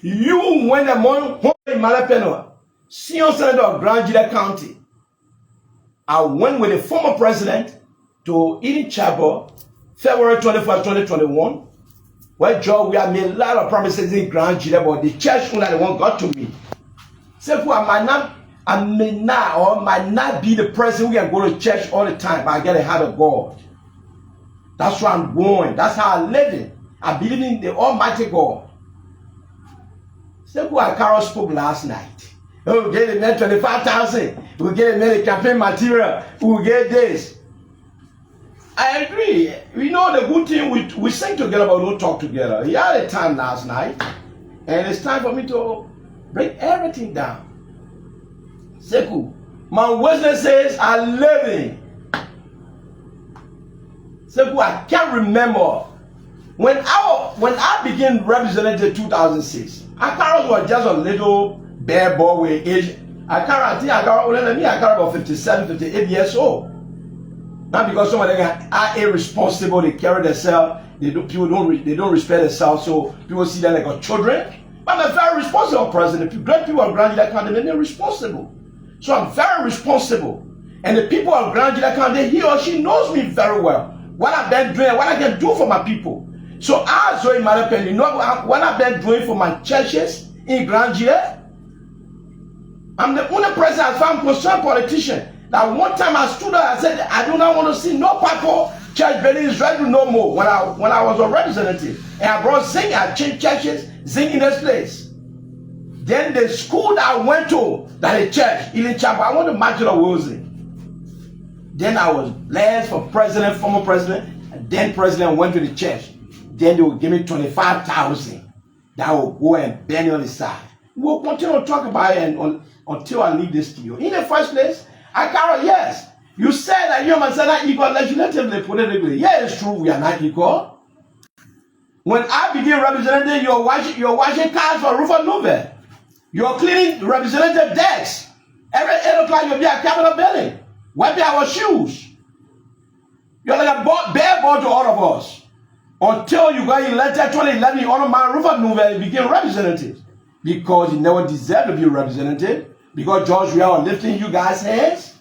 You went the morning home in Emmanuel Pennue, senior senator of Grand Gedeh County. I went with the former president to Eden Chapel, February 24, 2021, where Joe, we have made a lot of promises in Grand Gedeh, but the church owner, the one got to me. Say, I may not or might not be the president who can go to church all the time, but I get a heart of God. That's where I'm going. That's how I live it. I believe in the Almighty God. Say, Acarous spoke last night. Oh, get a man 25,000. We'll get a man campaign material. We'll get this. I agree. We know the good thing. We sing together, but we don't talk together. He had a time last night, and it's time for me to break everything down. Seku, my wisdom says I'm living. Seku, I can't remember when I began representing 2006. Acarous was just a little bare boy with age. Acarous about 57, 58 years old. Not because some of them are irresponsible, they carry themselves, they don't respect themselves, so people see them like a children. But I'm a very responsible president. The great people of Grand Gedeh County, they're responsible. So I'm very responsible. And the people of Grand Gedeh County, he or she knows me very well. What I've been doing, what I can do for my people. So as Zoe Emmanuel Pennue, you know what I've been doing for my churches in Grand Gedeh? I'm the only president as far as I'm concerned politician. That one time I stood up, I said, I do not want to see no purple church building in Israel no more when I was a representative. And I brought singing, I changed churches, sing in this place. Then the school that I went to, that a church, Eden Chapel, I went to Magdala Wilson. Then I was blessed for president, former president, and then president went to the church. Then they will give me 25,000 that I will go and burn on the side. We'll continue to talk about it until I leave this to you. In the first place, Acarous, yes, you said that you and myself are equal legislatively, politically. Yeah, it's true, we are not equal. When I begin representing, you're washing cars for Rufus Nube. You're cleaning representative decks. Every 8 o'clock, you'll be at Capitol building, wiping our shoes. You're like a bare boy to all of us. Until you got elected 2011, you honor my Rufus Nube and became representative. Because you never deserved to be a representative. Because George, we are lifting you guys' hands.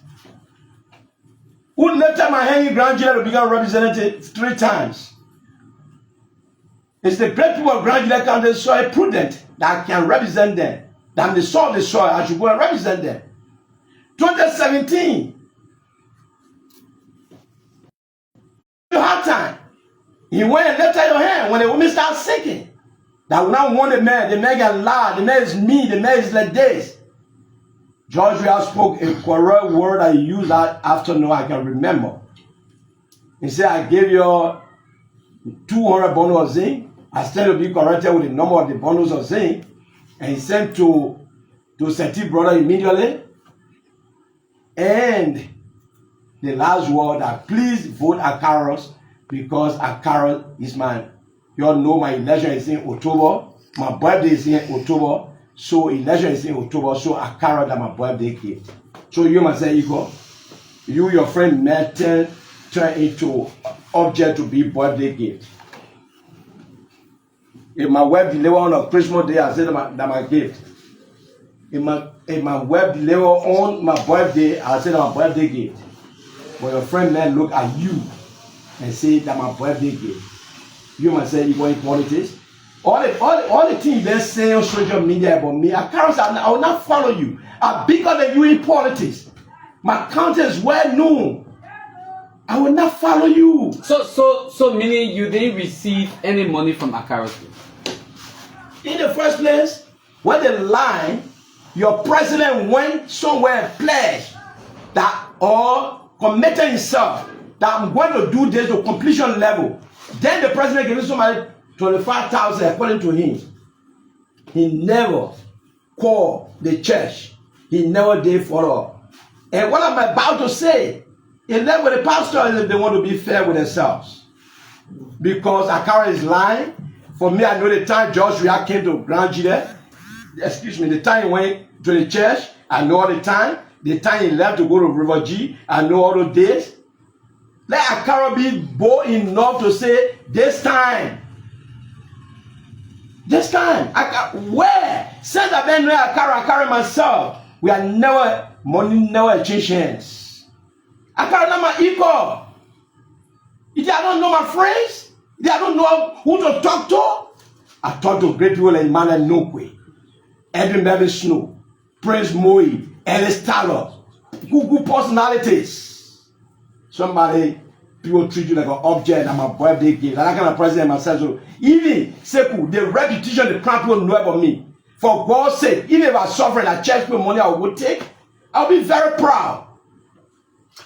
Who lifted my hand in Grand Gedeh to become representative 3 times? It's the great people of Grand Gedeh County so prudent that can represent them. That they saw the soil, I should go and represent them. 2017, you had time. You went and lifted your hand when the women start sinking. That we now want the man get loud, the man is mean, the man is like this. George Weah spoke a correct word that he used that afternoon, I can remember. He said, I gave you 200 bundles of zinc. I still to be corrected with the number of the bundles of zinc. And he sent to Seti brother immediately. And the last word that please vote Acarous because Acarous is mine. You all know my election is in October. My birthday is in October. So election is in October. So Acarous that my birthday gift. So you must say equal. You, your friend, met turn into object to be birthday gift. If my wife deliver on a Christmas day, I said that my gift. If my wife deliver on my birthday, I said that my birthday gift. But your friend man look at you and say that my birthday gift. You must say equal in politics. All the things they say on social media about me, Acarous, I will not follow you. I'm bigger than you in politics. My county is well known. I will not follow you. So meaning you didn't receive any money from Acarous? In the first place, when the line, your president went somewhere and pledged that or committed himself that I'm going to do this to completion level. Then the president gave somebody 25,000 according to him. He never called the church. He never did follow up. And what I'm about to say, it left with the pastors if they want to be fair with themselves. Because Acarous is lying. For me, I know the time George Weah came to Grand Gedeh. Excuse me, the time he went to the church, I know all the time. The time he left to go to River G, I know all the days. Let Acarous be bold enough to say, this time, This time, where? Since I've been there, I carry myself. We are never, money never exchange hands. I carry not my equal. If I don't know my friends, if I don't know who to talk to, I talk to great people like Emmanuel Nokwe, Edwin Beverly Snow, Prince Moe, Ellis Taylor, Google personalities. Somebody, people treat you like an object and my birthday gift. And I kind of president myself. So even Seku, the reputation the crowd people know about me. For God's sake, even if I suffer and I charge people money I would take, I'll be very proud.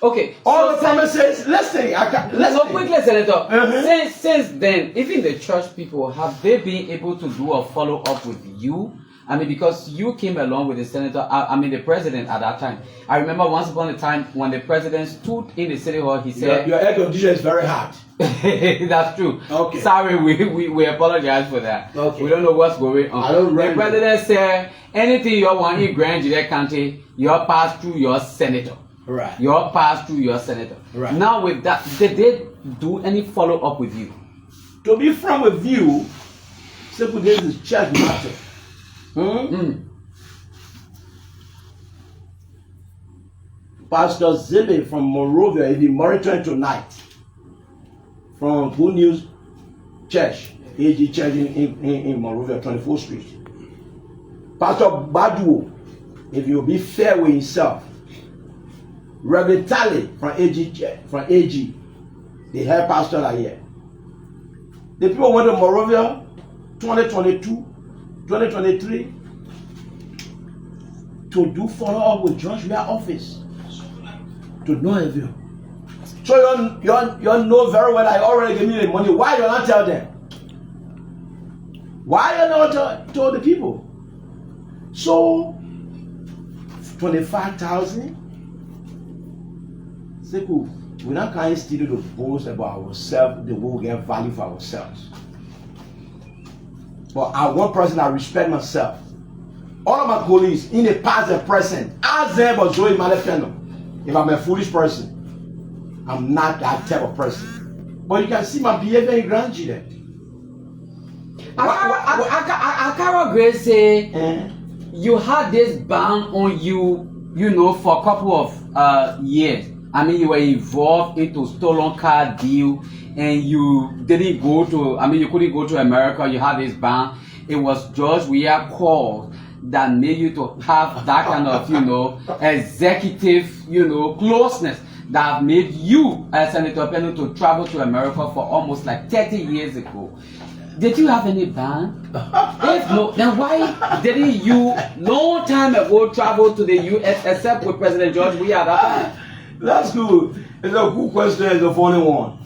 Okay. All the promises, listen. So quickly, Senator. Since then, even the church people, have they been able to do a follow-up with you? I mean, because you came along with the senator, the president at that time. I remember once upon a time when the president stood in the city hall, he said... Your air conditioner is very hot. That's true. Okay. Sorry, we apologize for that. Okay. We don't know what's going on. The president said, anything you want in Grand Gedeh County, you pass through your senator. Right. You pass through your senator. Right. Now with that, did they do any follow-up with you? To be frank with you, simple this is church matter. Pastor Zoe from Monrovia is monitoring tonight from Good News Church, AG Church in Monrovia, 24th Street. Pastor Badu, if you'll be fair with himself, Reverend Talley from AG, the head pastor are here. The people went to Monrovia 2022. 2023 to do follow-up with Joshua office to know of you. So you know very well I already gave me the money. Why you not tell them? Why you not tell the people? So 25,000. Seku, we're not kind of still to boast about ourselves, the way we get value for ourselves. But I one person I respect myself. All of my colleagues in the past and present, ask them about Zoe Emmanuel Pennue. If I'm a foolish person, I'm not that type of person. But you can see my behavior in Grand Gedeh. Acarous Gray say you had this ban on you, for a couple of years. I mean, you were involved into stolen car deal, and you didn't go to, you couldn't go to America, you had this ban. It was George Weah call that made you to have that kind of, executive, closeness that made you, as Senator Pennue, to travel to America for almost like 30 years ago. Did you have any ban? If no, then why didn't you, long time ago, travel to the U.S. except with President George Weah at that time? That's good. It's a good question. It's a funny one.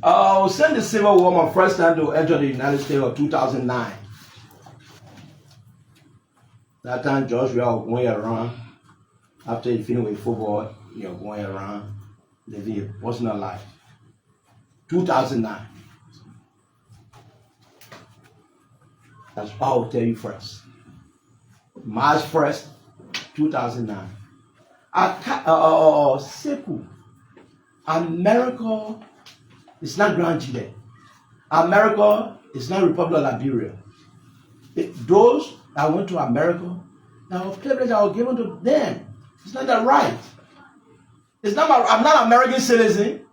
I was sent the Civil War my first time to enter the United States of 2009. That time, George, we are going around. After you finish with football, you're going around living your personal life. 2009. That's what I will tell you first. March 1st, 2009. Seku, America is not Grand Gedeh. America is not Republic of Liberia. Those that went to America, that were privileged that were given to them. It's not that right. It's not I'm not an American citizen.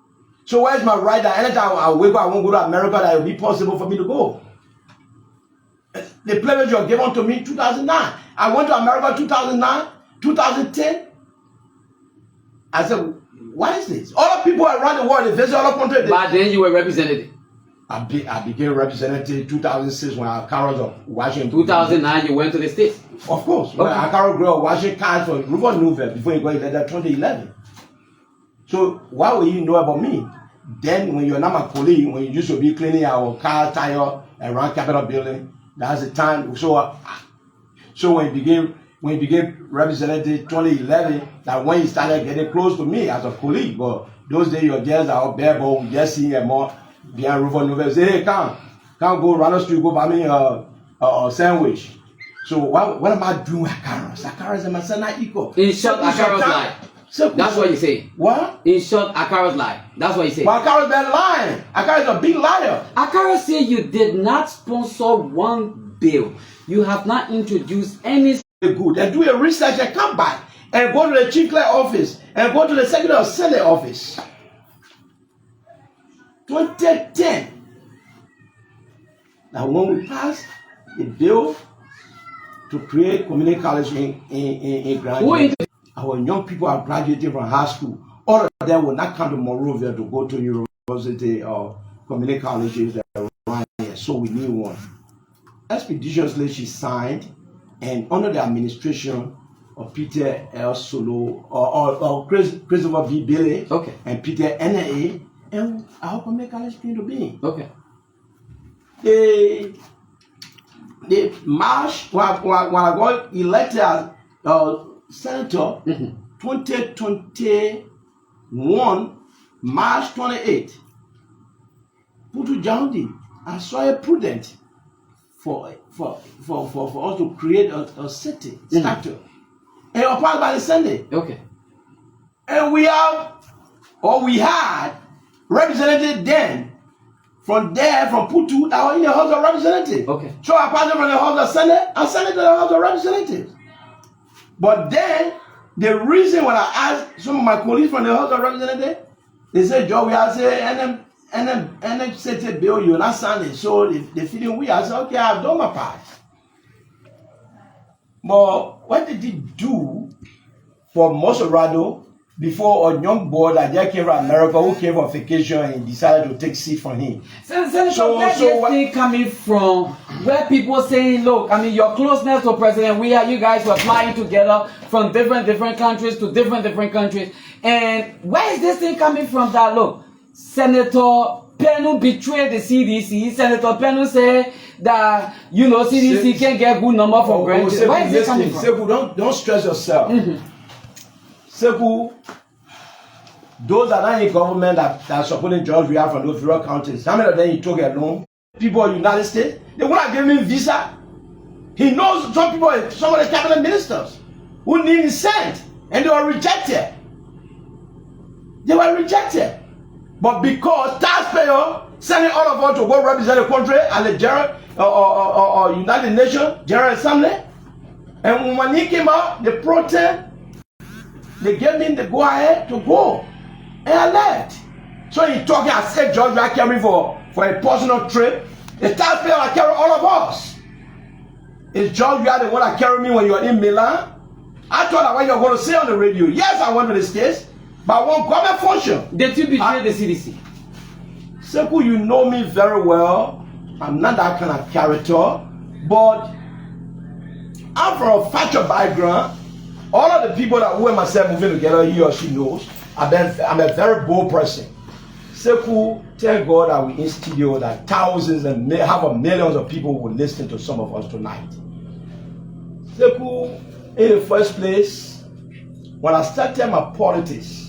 So where's my right that anytime I wake up, I won't go to America, that it will be possible for me to go? The privilege you were given to me in 2009. I went to America 2009, 2010. I said, why is this? All the people around the world, they visit all the countries. But then you were representative. I became representative in 2006 when Acarous of Washington. 2009, you went to the States. Of course. Okay. When Acarous Gray of Washington cards for River Nouvelle before he got elected 2011. So why will you know about me? Then when you're not my colleague, when you used to be cleaning our car tire around Capitol building, that's the time. So when he became representative 2011, that when he started getting close to me as a colleague, but those days your girls are up there, but we just seeing him more behind River Nouvelle. Say, hey, come go run the street, go buy me a sandwich. So what am I doing with Acarous? Acarous and my son are equal. In short, Acarous lied. That's what you say. What? In short, Acarous lie. That's what you say. But Acarous been lying. Acarous is a big liar. Acarous say you did not sponsor one bill. You have not introduced any. Good. And do a research and come back and go to the chief clerk office and go to the secretary of Senate office. 2010. Now when we passed the bill to create community college in Grand, our young people are graduating from high school. All of them will not come to Monrovia to go to university or community colleges around here. So we need one. Expeditiously, she signed, and under the administration of Peter L. Solo or Christopher B. Bailey, okay, and Peter N.A., and our community college came to being. Okay. They marched when I got elected as senator, 2021, March 28. Putu Jaundi, I saw it prudent for us to create a city structure. And it was passed by the Sunday. Okay. And we had representative then from Putu that were in the House of Representatives. Okay. So I passed from the House of Senate and Senate to the House of Representatives. But then the reason when I asked some of my colleagues from the House of Representatives, they said, Joe, we have said and city bill, you're not signing. So they feeling we. I said, okay, I've done my part. But what did he do for Mosorado before a young boy that just came from America who came on vacation and decided to take seat from him? So where this thing coming from? Where people saying, look, I mean, your closeness to President, you guys were flying together from different countries to different countries. And where is this thing coming from that, look, Senator Pennue betrayed the CDC. Senator Pennue said that, CDC can't get good number from grants. Where is this coming from? Sekou, don't stress yourself. Sekou, those that are in government that are supporting George Weah from those rural counties, how many of them he took alone? People in the United States, they would have given him visa. He knows some of the cabinet ministers who need his sent, and they were rejected. But because taxpayer sending all of us to go represent the country at the General or United Nations General Assembly, and when he came out, the protest, they gave him the go-ahead to go, and I left. So he talking, I said, George, we are carrying for a personal trip. The taxpayer will carry all of us. Is George, you are the one that carried me when you were in Milan? I thought that what you were going to say on the radio. Yes, I went to the States, but I want government function. Did you betray the CDC? Sekou, you know me very well. I'm not that kind of character, but I'm from a factual background. All of the people that who and myself moving together, he or she knows, I'm a very bold person. Sekou, thank God that we in studio that thousands and millions of people will listen to some of us tonight. Sekou, in the first place, when I started my politics,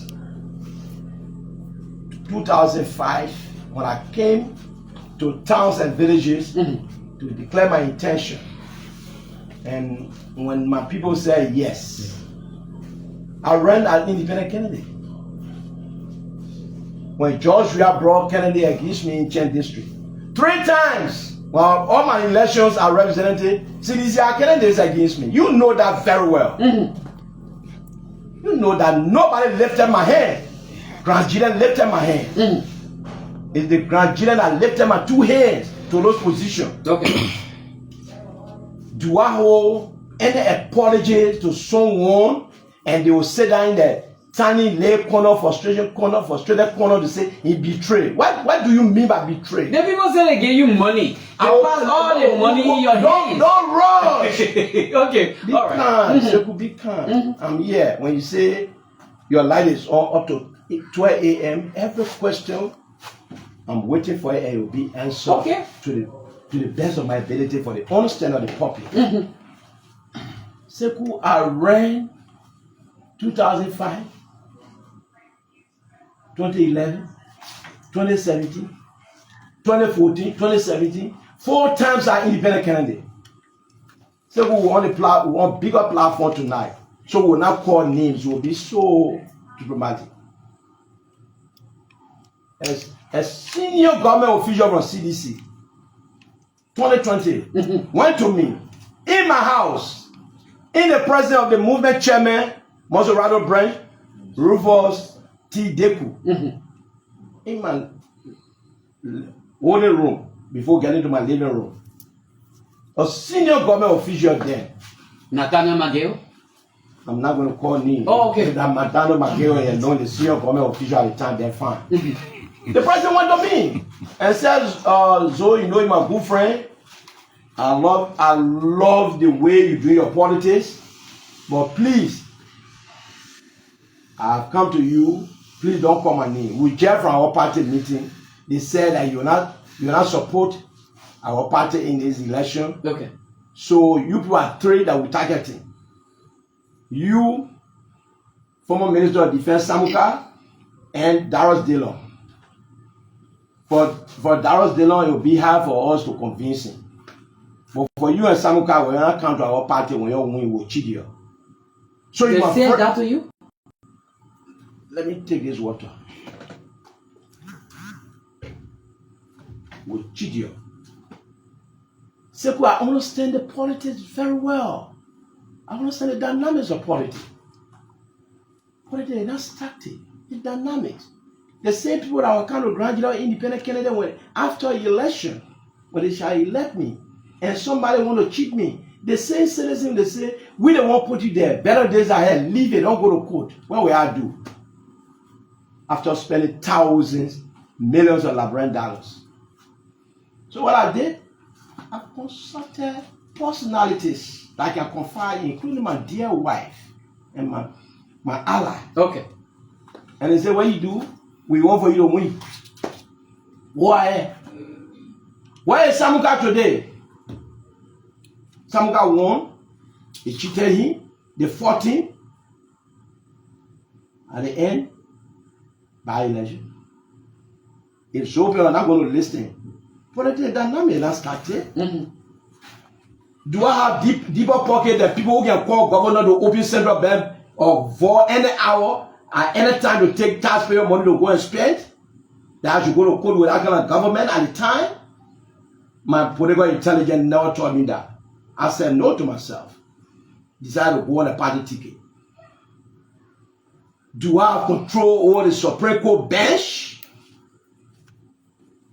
2005, when I came to towns and villages to declare my intention, and when my people said yes, I ran as independent candidate. When George Weah brought Kennedy against me in Chen District, 3 times, while all my elections are represented, CDC candidates against me. You know that very well. You know that nobody lifted my hand. Grandchildren lifted my hand. It's the grandchildren that lifted my 2 hands to those positions. Okay. Do I hold any apology to someone and they will sit down in the tiny lay frustrated corner to say he betrayed? What do you mean by betray? The people say they gave you money. They pass all the money in your hands. Don't rush. Okay. Be calm. Sekou, be calm. I'm here. When you say your light is on up to 12 a.m., every question I'm waiting for it will be answered to the best of my ability for the understanding of the public. Sekou, I ran 2005, 2011, 2017, 2014, 2017, 4 times I'm independent candidate. So we want bigger platform tonight. So we will not call names. We'll be so diplomatic. As a senior government official from CDC, 2020, went to me in my house, in the presence of the movement chairman, Maserado branch, Rufus T. Deku, in my holding room before getting to my living room. A senior government official then. Nathaniel Mageo? I'm not going to call name. Oh, okay. That Nathaniel Mageo and known the senior government official at the time, they're fine. The president went to me and says, Zoe, you know you're my good friend. I love the way you do your politics. But please, I've come to you. Please don't call my name. We just from our party meeting. They said that you not support our party in this election. Okay. So you people are three that we're targeting. You, former Minister of Defense Samuka, and Darius Dillon. For Darius Dillon, it will be hard for us to convince him. But for you and Samuka, when you not come to our party, when you win, we'll cheat you. So they said that to you? Let me take this water. We'll cheat you. Seku, I understand the politics very well. I understand the dynamics of politics. Politics is not static. It's dynamics. The same people that were kind of graduate independent candidate when after election, when they shall elect me, and somebody want to cheat me, the same citizen they say, we don't want to put you there. Better days ahead. Leave it. Don't go to court. What will I do? After spending thousands, millions of Liberian dollars. So what I did, I consulted personalities that I can confide in, including my dear wife and my ally. Okay. And they said, what you do? We want for you to win. Why? Where is Samuka today? Samuka won. They cheated him. They fought him. At the end, by election. If so people are not going to listen, but the dynamic not started. Do I have deeper pocket that people who can call governor to open central bank or for any hour at any time to take taxpayer money to go and spend? That I should go to court with that kind of government at the time? My political intelligence never told me that. I said no to myself. Decided to go on a party ticket. Do I have control over the Supreme Court bench?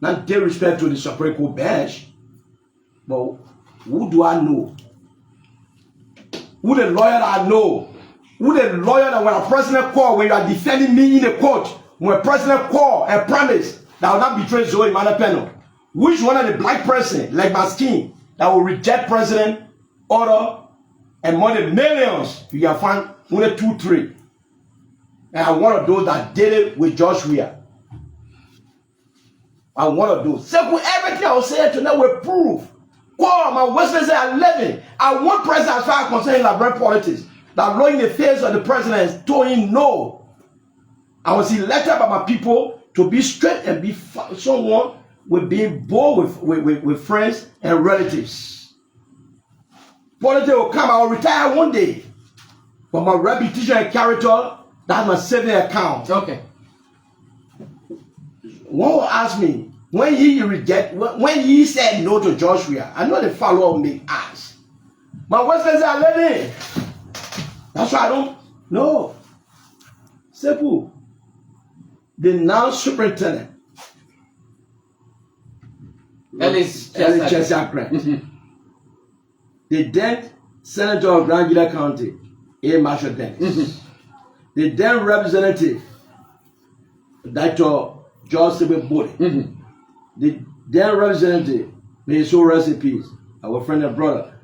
Not take respect to the Supreme Court bench, but who do I know? Who the lawyer that I know? Who the lawyer that when a president call, when you are defending me in the court, when a president call and promise that will not betray Zoe Emmanuel Pennue? Which one of the black person, like my skin, that will reject president order and money millions? You can find only 2, 3. And I'm one of those that did it with Josh Weir. I'm one of those. So everything I was saying tonight will prove. Call my Westminster at 11. I want president as far as concerning Liberian politics. That blowing the face of the president told him no. I was elected by my people to be straight and be someone with being bold with friends and relatives. Politics will come. I will retire one day. But my reputation and character, that's my saving account. Okay. One will ask me, when he said no to Joshua, I know the follow-up may ask. My Westminster are living. That's why I don't know. Simple. The now superintendent, Ellis Chester. The then Senator of Grand Gedeh County, A. Marshall Dennis. The then representative, Dr. George Sibyl Bode. The then representative, may his soul rest in peace, our friend and brother,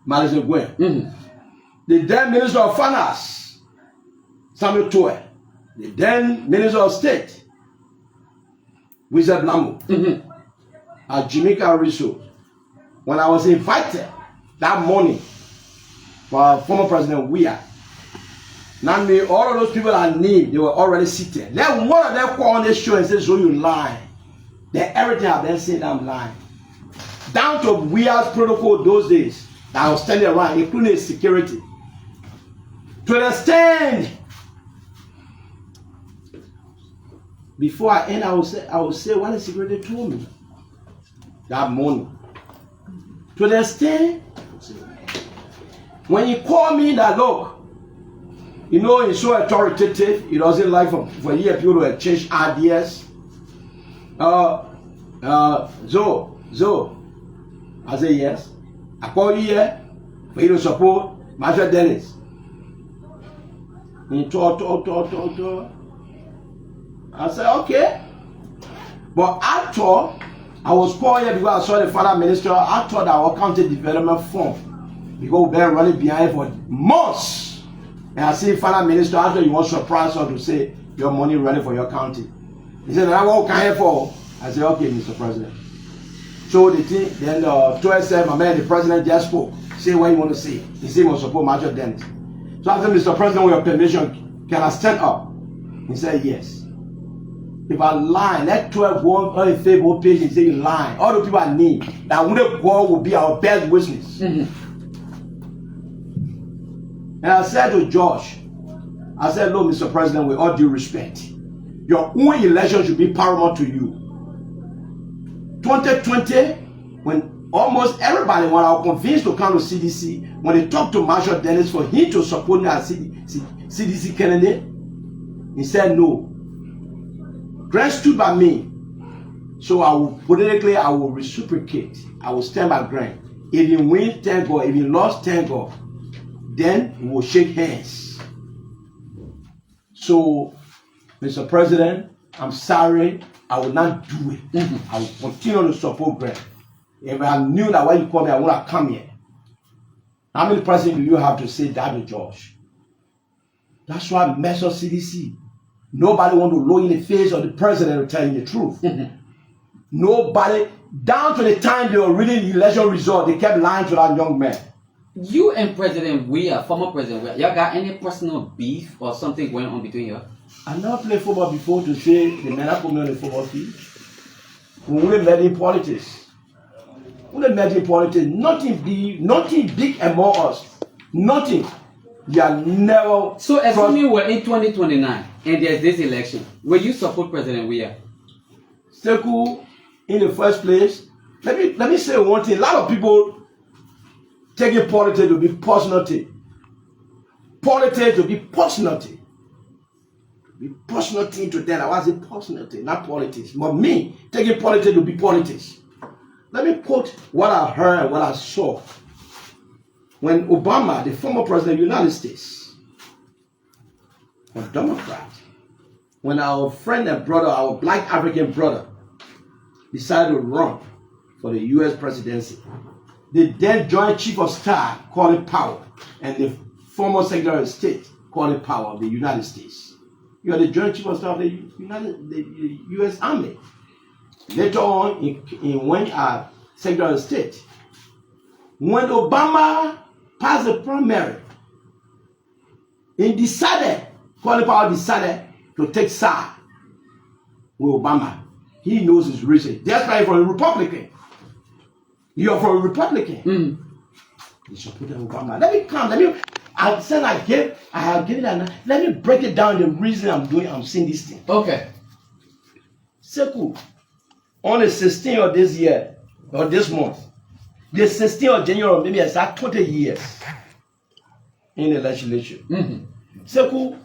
Madison Gwen. The then Minister of Finance, Samuel Toy. The then Minister of State, Wizard Lambo. At Jamaica Resource. When I was invited that morning for former President Weir, now me, all of those people I named, they were already seated. Then one of them called on this show and said, so you lying. Then everything I've been saying, I'm lying. Down to Weir's protocol those days that I was standing around, including security. To the stand, before I end, I will say what the secretary told me that morning. To the extent, when he called me that, look, you know, he's so authoritative, he doesn't like for years people to exchange ideas. Zoe, I say yes. I call you here for you to support Marshall Dennis. He talk. I said, okay. But I thought, I was called here because I saw the father minister. I thought our county development fund, because we've been running behind for months. And I see father minister, after you want to surprise us to say your money running for your county. He said, I what can I for? I said, okay, Mr. President. So the thing, then 12 said, my man, the president just spoke. Say what you want to say. He said he will support Marshall Dennis. So I said, Mr. President, with your permission, can I stand up? He said, yes. If I lie, let 12 go on a Facebook page and say you lie. All the people I need, that wouldn't go will be our best witness. And I said to Josh, I said, look, Mr. President, with all due respect, your own election should be paramount to you. 2020, when almost everybody, when I was convinced to come to CDC, when they talked to Marshall Dennis for him to support me as CDC candidate, he said no. Grant stood by me. So I will politically, I will reciprocate. I will stand by Grant. If he wins, thank God. If he lost, thank God. Then we will shake hands. So, Mr. President, I'm sorry. I will not do it. I will continue to support Grant. If I knew that when you call me, I would have come here. How many presidents do you have to say that to George? That's why I mess up CDC. Nobody want to look in the face of the president to tell you the truth. Nobody, down to the time they were reading the election result, they kept lying to that young man. You and President Weah, former President Weah, y'all got any personal beef or something going on between you? I never played football before to say the man that put me on the football field. We wouldn't met in politics. We wouldn't met in politics. Nothing big among us. Nothing. You are never. So assuming we're in 2029 and there's this election, will you support President Weah? Sekou, in the first place, let me say one thing. A lot of people taking politics to be personality. Politics to be personality. Be personal thing to them. I was a personality, not politics. But me, taking politics to be politics. Let me quote what I heard, what I saw. When Obama, the former president of the United States, was Democrat, when our friend and brother, our black African brother, decided to run for the U.S. presidency, the then Joint Chief of Staff called it power, and the former Secretary of State called it power of the United States. You are the Joint Chief of Staff of the U.S. Army. Later on, when Secretary of State, when Obama passed the primary, he decided, Colin Powell decided to take side with Obama. He knows his reason. That's why he's from a Republican. You are from a Republican. He supported Obama. Let me come. Let me break it down the reason I'm saying this thing. Okay. Sekou, on the 16th of this year, or this month, the 16th of January, maybe I start 20 years in the legislature. Sekou,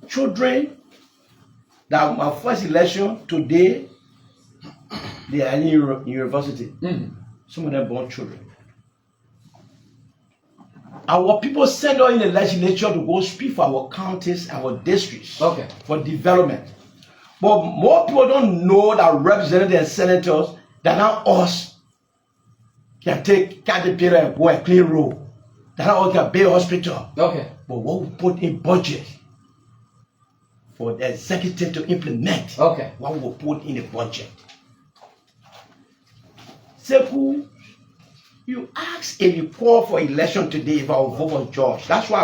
children that my first election today, they are in university. Some of them born children. Our people send us in the legislature to go speak for our counties, our districts, for development. But more people don't know that representatives and senators that now us can take Caterpillar and go and clean road. That now we can build hospital. But what we put in budget for the executive to implement, what we put in the budget. Sekou, you ask if you call for election today if I will vote for George. That's why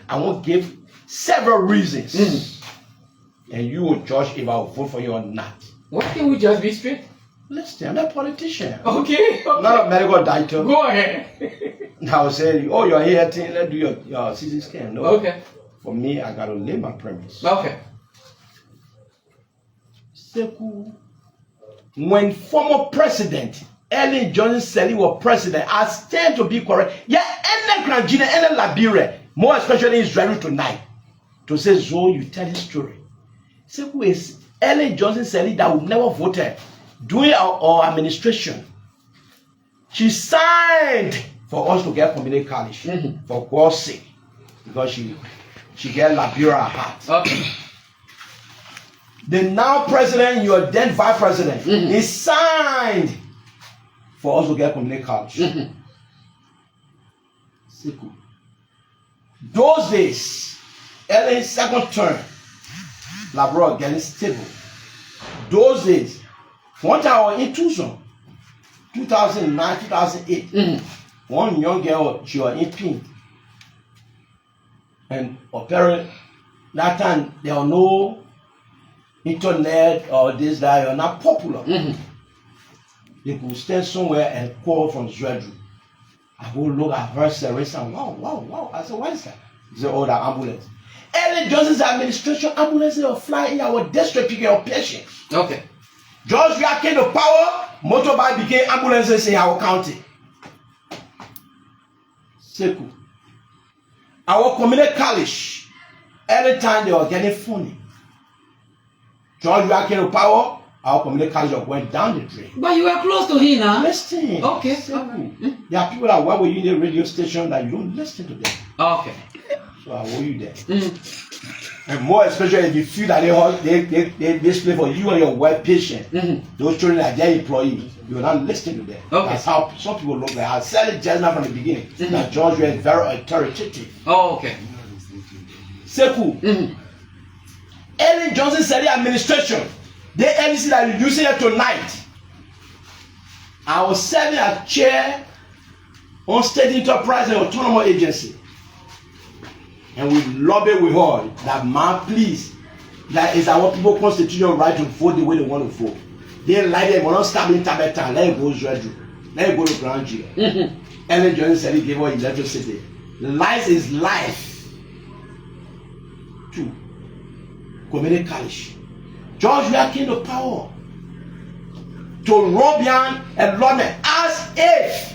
I want to give several reasons. And you will judge if I will vote for you or not. Why can't we just be straight? Listen, I'm a politician. Okay. Not a medical doctor. Go ahead. I will say, oh, you're here, let's do your CT scan. No. Okay. For me, I got to lay my premise. Okay. Seku, when former president Ellen Johnson Sirleaf was president, I stand to be correct. Yeah, any Nigeria, any Liberia, more especially Israel tonight, to say, Zoe, you tell this story. Seku is Ellen Johnson Sirleaf that would never voted during our administration. She signed for us to get community college for God's sake, because she get Liberia at heart. Okay. The now president, your then vice president, he signed for us to get community college. Those days, Ellen's second term, Liberia getting stable. Those days, one time I was in Tucson, 2009, 2008, one young girl, she was in pink. And apparently, that time there was no internet or this, that, you're not popular. They could stand somewhere and call from Zwedru. I go look at her service and wow. I said, what is that? He said, oh, the ambulance. Ellen Johnson's administration ambulances will fly in our district picking up patients. Okay. George Weah came to power, motorbike became ambulances in our county. Seku. Our community college, every time they were getting funny. George Weah came to power, our community college went down the drain. But you were close to him, huh? Listen. Okay. Seku. There are people that work with you in the radio station that you don't listen to them. Okay. So I owe you there. And more especially if you feel that they display for you and your wife patient, those children are their employees, you will not listen to them. Okay. That's how some people look like. I said it just now from the beginning that George is very authoritative. Oh, okay. Seku. Ellen Johnson Sirleaf administration, the LDC that you're using it tonight. I was serving as chair on state enterprise and autonomous agency. And we lobby with her that, man, please, that is our people constitutional right to vote the way they want to vote. They like it, but not stop in Tabata, let it go to Zwedru, let it go to Grand G. Ellen Johnson Sirleaf gave her electricity. Life is life. 2. Community college. George Weah came to power to run behind a lawman as if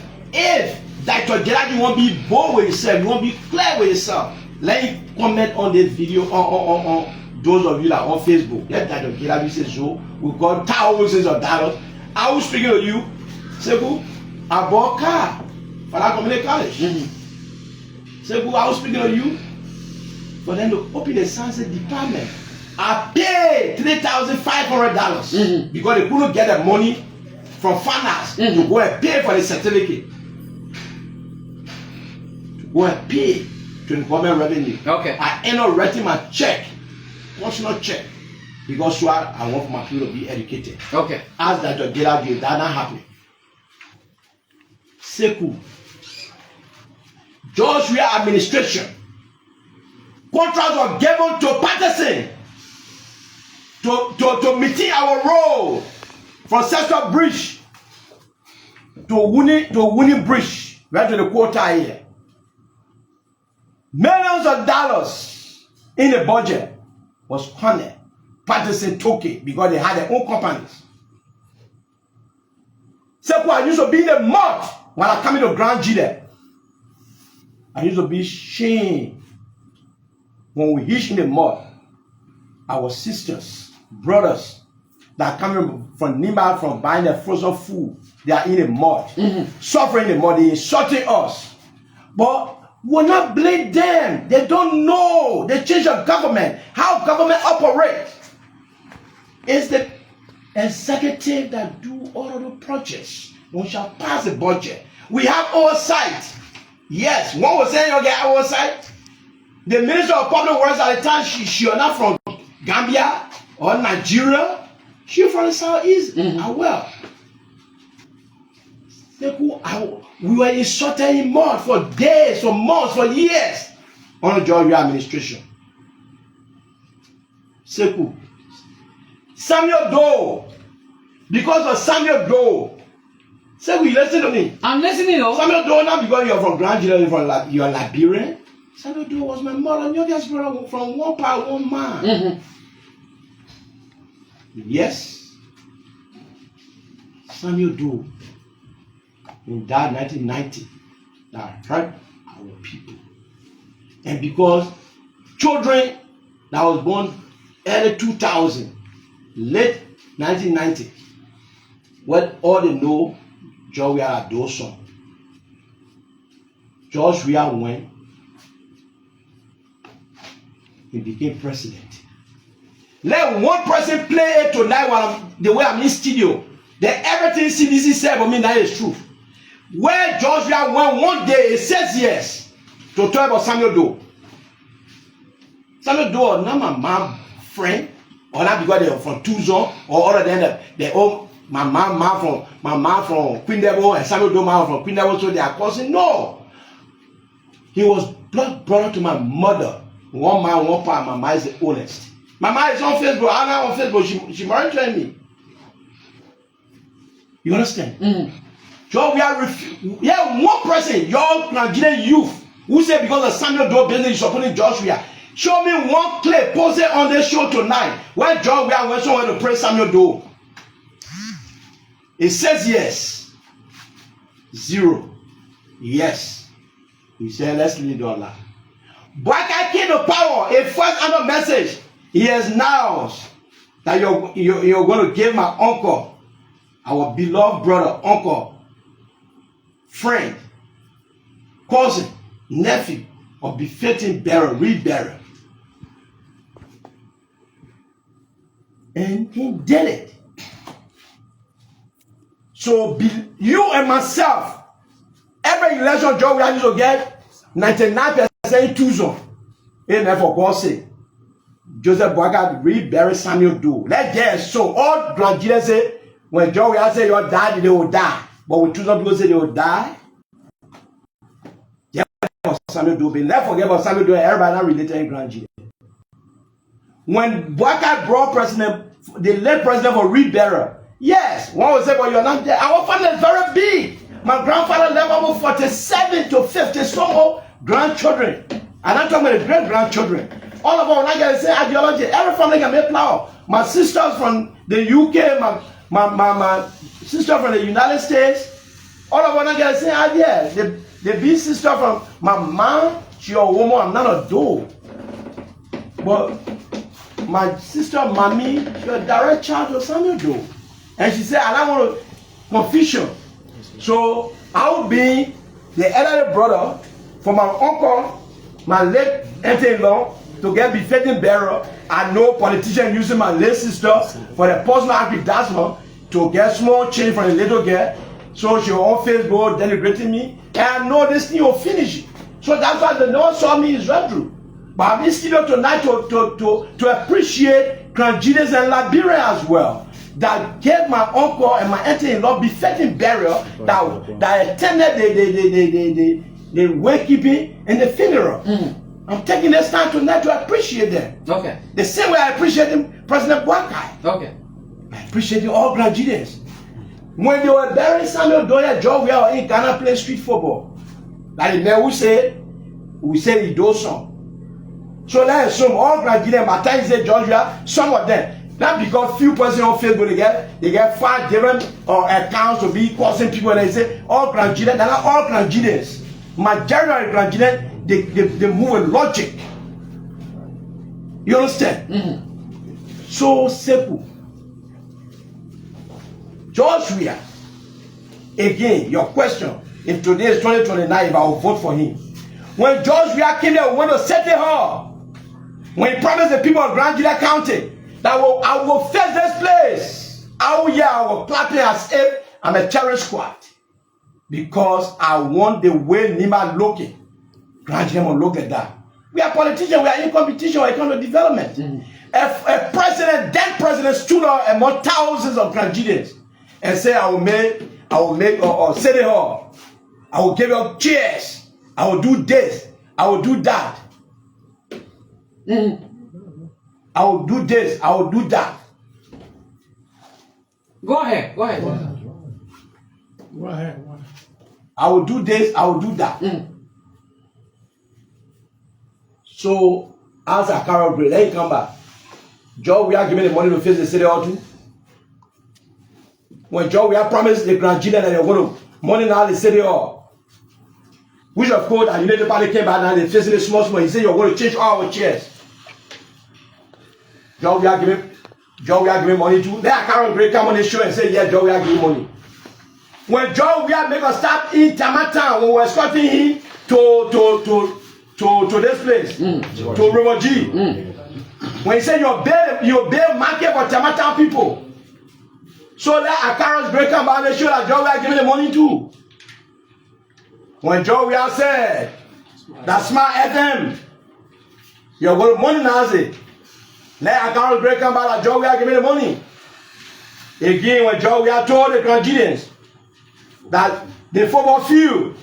Dr. Gedeh won't be bold with himself, you won't be clear with yourself. Let me comment on this video on those of you that are on Facebook. Let Dr. Gedeh say so. We got thousands of dollars. I was speaking to you. Seku, I bought a car for that community college. Seku, I was speaking to you for them to open the science department. I paid $3,500 because they couldn't get the money from finance to go and pay for the certificate. To go and pay to the government revenue. Okay. I end up writing my check, personal check, because I want my people to be educated. Okay. As that the Gedeh did, that not happening. Seku. George Weah administration. Contracts were given to Patterson to meet our road from Central Bridge to Winnie Bridge, right to the quarter here. Millions of dollars in the budget was cornered. Patterson took it because they had their own companies. Seku, I used to be in the mud when I come into Grand Gedeh. I used to be ashamed when we hitch in the mud. Our sisters, brothers that are coming from Nima, from buying their frozen food, they are in the mud, suffering in the mud, they insulting us. But we'll not blame them. They don't know. They change the government, how government operates. It's the executive that do all of the projects. We shall pass the budget. We have oversight. Yes, one was saying you get oversight. The Minister of Public Works at the time, she was not from Gambia or Nigeria. She from the Southeast. Well, we were insulted in mud for days, for months, for years under George Weah administration. Seku. Samuel Doe. Because of Samuel Doe. Seku, you listen to me. I'm listening. Samuel Doe, not because you're from Grand Gedeh, you're Liberian. Samuel Doe was my mother, youngest brother from one part, one man. Yes, Samuel Doe in that 1990 that hurt our people. And because children that was born early 2000, late 1990, what all they know, George Weah Ado's son. George Weah went, he became president. Let one person play it tonight while the way I'm in studio. Then everything CDC said for me, that is true. Where George Weah went one day, it says yes to talk about Samuel Doe. Samuel Doe, not my mom friend, or not because they're from Tucson, or other than they own my mom from Queen Devil, and Samuel Doe mom from Queen Devil, so they are cousin. No, he was blood brother to my mother. One man, one part. My mom is the oldest. My mom is on Facebook. I'm not on Facebook. She monitoring me. You understand? So we are one person, young Nigerian youth, who say because of Samuel Doe business is supporting George Weah. Show me one clip posted on this show tonight where George Weah went somewhere to praise Samuel Doe. It says yes. 0. Yes. He said, let's leave it all out. But I came to power. A first under message. He has now that you're going to give my uncle, our beloved brother, uncle, friend, cousin, nephew, or befitting burial, reburial. And he did it. So you and myself, every election job we have to get 99% Tucson. Amen, for God's sake. Joseph Boaga rebury Samuel Doe. Let there so all Nigerians say when John will say your dad, they will die. But when Tucson people say they will die, Samuel Doe. Let's forget about Samuel Doe. Everybody not related in Grand. When Boaga brought president, the late president for reburial, yes, one will say, but you're not there. Our family is very big. My grandfather left over 47 to 50 some grandchildren. And I'm talking about the great grandchildren. All of us, when I get say ideology, every family can make flower. My sisters from the UK, my sister from the United States, all of us, when I get say idea. The big sister from my mom, she a woman, I'm not a Doe. But my sister, mommy, she a direct child of Samuel Doe. And she said, I don't want to confusion. So I will be the elder brother for my uncle, my late auntie-in-law, to get befitting burial. I know politicians using my late sister for the personal agriculture to get small change from the little girl. So she on Facebook denigrating me. And I know this thing will finish. So that's why the Lord saw me is Red Drew. But I'm in studio tonight to appreciate Nigerians and Liberia as well. That gave my uncle and my auntie-in-law befitting burial that attended the wakekeeping and the funeral. I'm taking this time tonight to appreciate them. Okay. The same way I appreciate them, President Boakai. Okay. I appreciate all Nigerians. When they were burying Samuel Doe, George Weah in Ghana playing street football. Like the man who said, we say he does some. So let's assume all Nigerians, by the time he said George Weah, some of them. Not because few persons on Facebook they get 5 different accounts to be causing people, and they say all Nigerians. They're not all Nigerians. Majority of Nigerians they move with logic. You understand? So simple. George Weah, again, your question, if today is 2029, if I will vote for him. When George Weah came there, we went to City Hall. When he promised the people of Grand Gedeh County that I will face this place, I will clap it as if I'm a terrorist squad. Because I want the way Nima looking. Grand Gedeh will look at that. We are politicians, we are in competition when it comes to development. A president, then president stood up among thousands of Grand Gedehs and say, I will make City Hall. I will give you chairs. I will do this. I will do that. I will do this. I will do that. Go ahead. I will do this. I will do that. So, as Acarous Gray, let me come back. Joe, we are giving the money to face the city hall too. When Joe, we are promised the grandchildren that they're going to money now the city hall. Which of course, and United Party came back and they facing the small. He said, you're going to change all our chairs. Joe, we are giving money to. Then Acarous Gray come on the show and say, yeah, Joe, we are giving money. When Joe, we are making a start in Tamatan, when we were escorting him to this place, to River G. When he said, you bail market for Tamatan people. So that Acarous Gray come back and show that Joe, we are giving the money to. When Joe, we are said, that Smart FM, you're going to money now, say. Let Acarous Gray come back and Joe, we are giving the money. Again, when Joe, we are told the Grandians that the football field,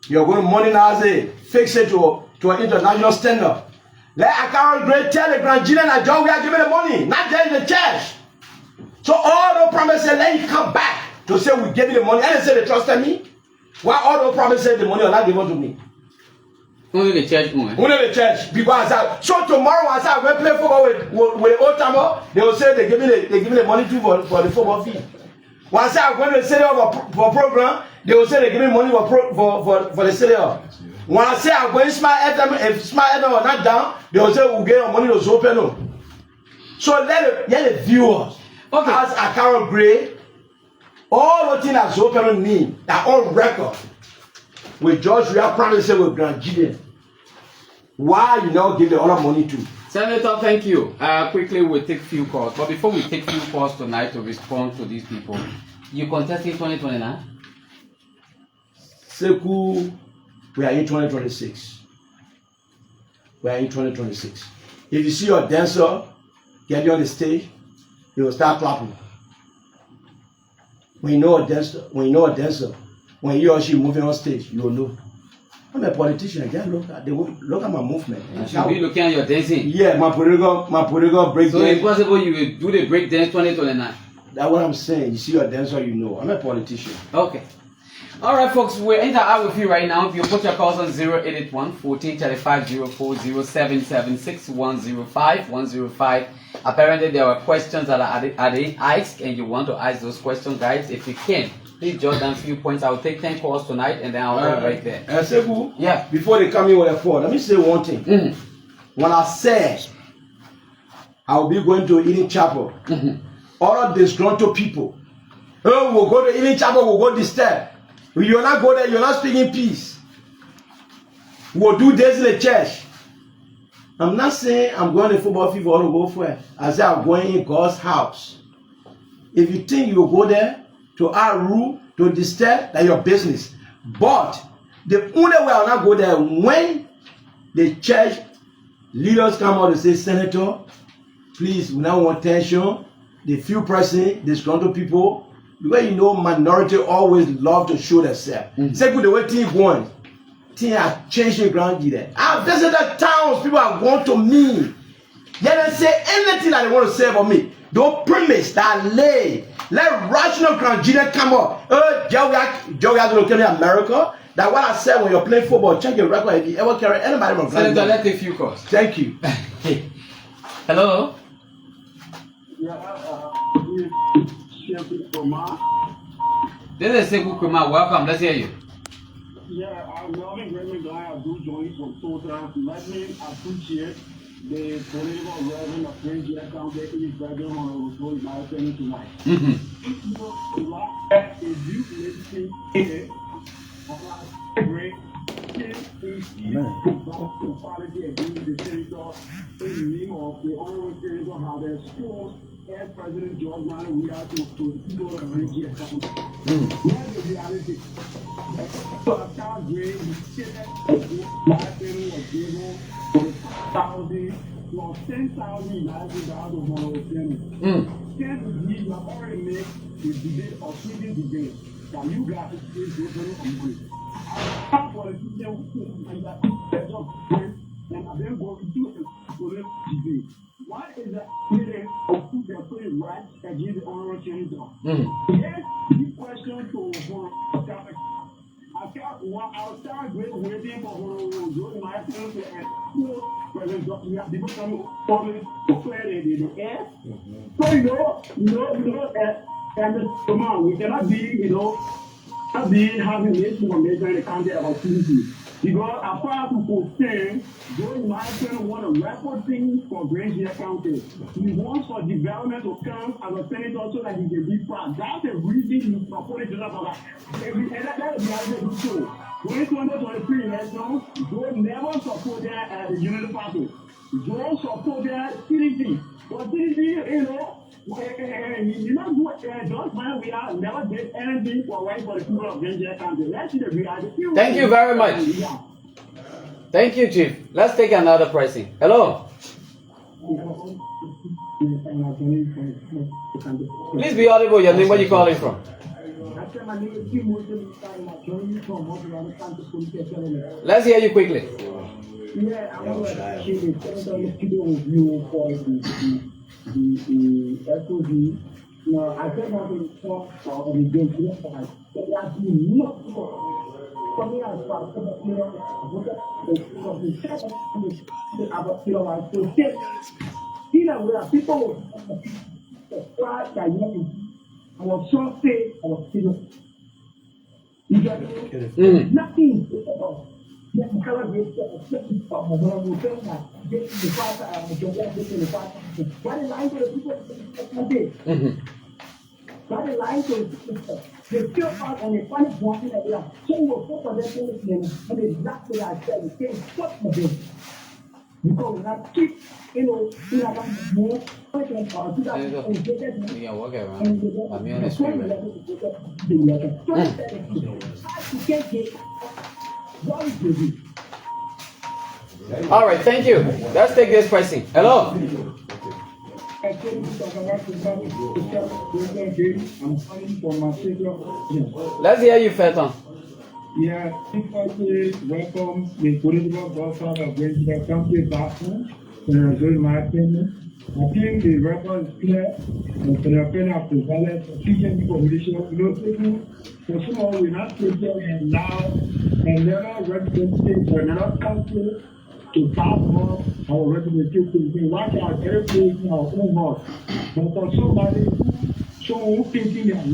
you're going to money now, say, fix it to an international standard. Let Acarous Gray tell the Grandians that Joe, we are giving the money, not just in the church. So all the promises, let him come back to say we gave you the money. And they say they trusted me. Why all the promises the money are not given to me? Only the church, only the church. Because so tomorrow as I will play football with the old timer, they will say they give me the money too for the football fee. Once I when they set up for program, they will say they give me money for the city. When I say I'm going Smart FM, if Smart FM are not down, they will say we'll get your money to ZoePennue. So let the viewers, okay, as Acarous Gray, all the things that ZoePennue need, that on record, with George, we are promising with grandchildren. Why you now give the other money to? Senator, thank you. Quickly, we'll take few calls. But before we take few calls tonight to respond to these people, you contesting 2029? Seku, we are in 2026. We are in 2026. If you see your dancer get on the stage, they will start clapping. When you know a dancer, when he or she moving on stage, you will know. I'm a politician. I can't look at my movement. You should be looking at your dancing. Yeah, my political break. So it's possible you will do the break dance 2029. That's what I'm saying. You see your dancer, you know. I'm a politician. Okay. All right, folks, we're in the hour with you right now. If you put your calls on 0881 1435 04 0776 105 105. Apparently, there were questions that are asked, and you want to ask those questions, guys. If you can, please jot down a few points. I'll take 10 calls tonight, and then I'll go right there. Sebu, yeah. Before they come in with a phone, let me say one thing. When I said I'll be going to Ealing Chapel, all of disgruntled people, oh, we'll go to Ealing Chapel, we'll go disturb. You're not go there, you're not speaking peace. We'll do this in the church. I'm not saying I'm going to football field or to go for it. I say I'm going in God's house. If you think you will go there to our rule, to disturb, that's your business. But the only way I'll not go there when the church leaders come out and say, Senator, please, we now want tension. The few person, disgruntled people, because you know minority always love to show themselves. Say, the way things going, things are changing ground there. I visited towns, people are going to me. They don't say anything that they want to say about me. Don't premise that lay. Let rational ground come up. Joe, we are going to in America. That what I said when you're playing football, check your record if you ever carry anybody from Senator, let's take a few calls. Thank you. Hello? This is Sekou Kuma. Welcome. Let's hear you. Yeah, I'm very glad I do join from Total. Let me appreciate the political revenue of French account that is better on the my opinion tonight. If you listen here, great quality against the senator in the name of the honorable senator how their schools as President George Manneh we are to go to French account. That's the reality. Acarous Gray, he said that was given 10,000 United dollars of money. Can we already make the debate or sweeping debate that you guys is going to agree? I'm politician and I then go to do a debate. Why is that they put it right and give the honorable senator? Yes, the question to Acarous Gray waiting for Zoe Emmanuel Pennue and President we have people coming to clear the air. So and come on, we cannot be, not be having this information in the county about TDC. Because as far as people say, Zoe Emmanuel Pennue want to record things for Gedeh County. He wants for development to come as a senator so that he can be proud. That's the reason you propose to that. And that is the idea too. When it comes to the pre-election, Zoe never supported the Unity Party. Zoe supported CDC. But CDC, you know what? Don't mind, we have never did anything for white for the people of Gedeh County. Let's see the reality. Thank you very much. Thank you, Chief. Let's take another pricing. Hello. Please be audible. Your name, where you calling from? Let's hear you quickly. Yeah, I want to actually with you for the SOD. Now, I just want to talk about the game. There has been no coming as far as people try that I was so safe, I was still. You get nothing. Yes, the color is why they lying to the people? Why they lying to the people? They still out and they find one thing that they are so will for their things and they black to that said they can't stop the bill. Because we have keep, we have more questions or you can walk around. I'm on the screen. All right, thank you. Let's take this pricing. Hello. Let's hear you, Feton. Yeah, welcome the political government of Gedeh County back home. Zoe Emmanuel Pennue. I think the record is clear. The Pennue have prevalent sufficient information. For some we not taken and now and never represented for another country to pass on our representative. We watch our very place in our own heart. But for somebody who thinking that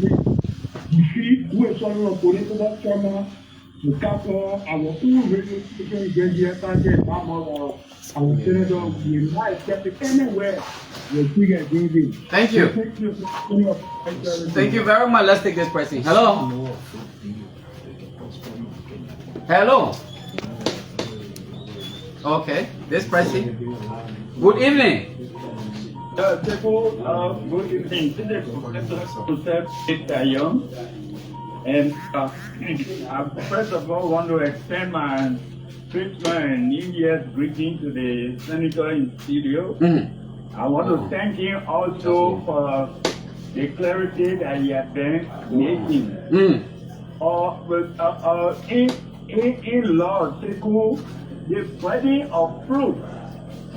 you see who is sort of political trauma, the capital, our own radio station, Gedeh County, our senator, we might get it anywhere. Thank you. Thank you very much. Let's take this pricing. Hello. Hello. Okay. This pricing. Good evening. Good evening. This is Professor Young. And I first of all want to extend my Christmas and New Year's greeting to the senator in studio. I want to thank him also for the clarity that he has been making. In law, the burden of proof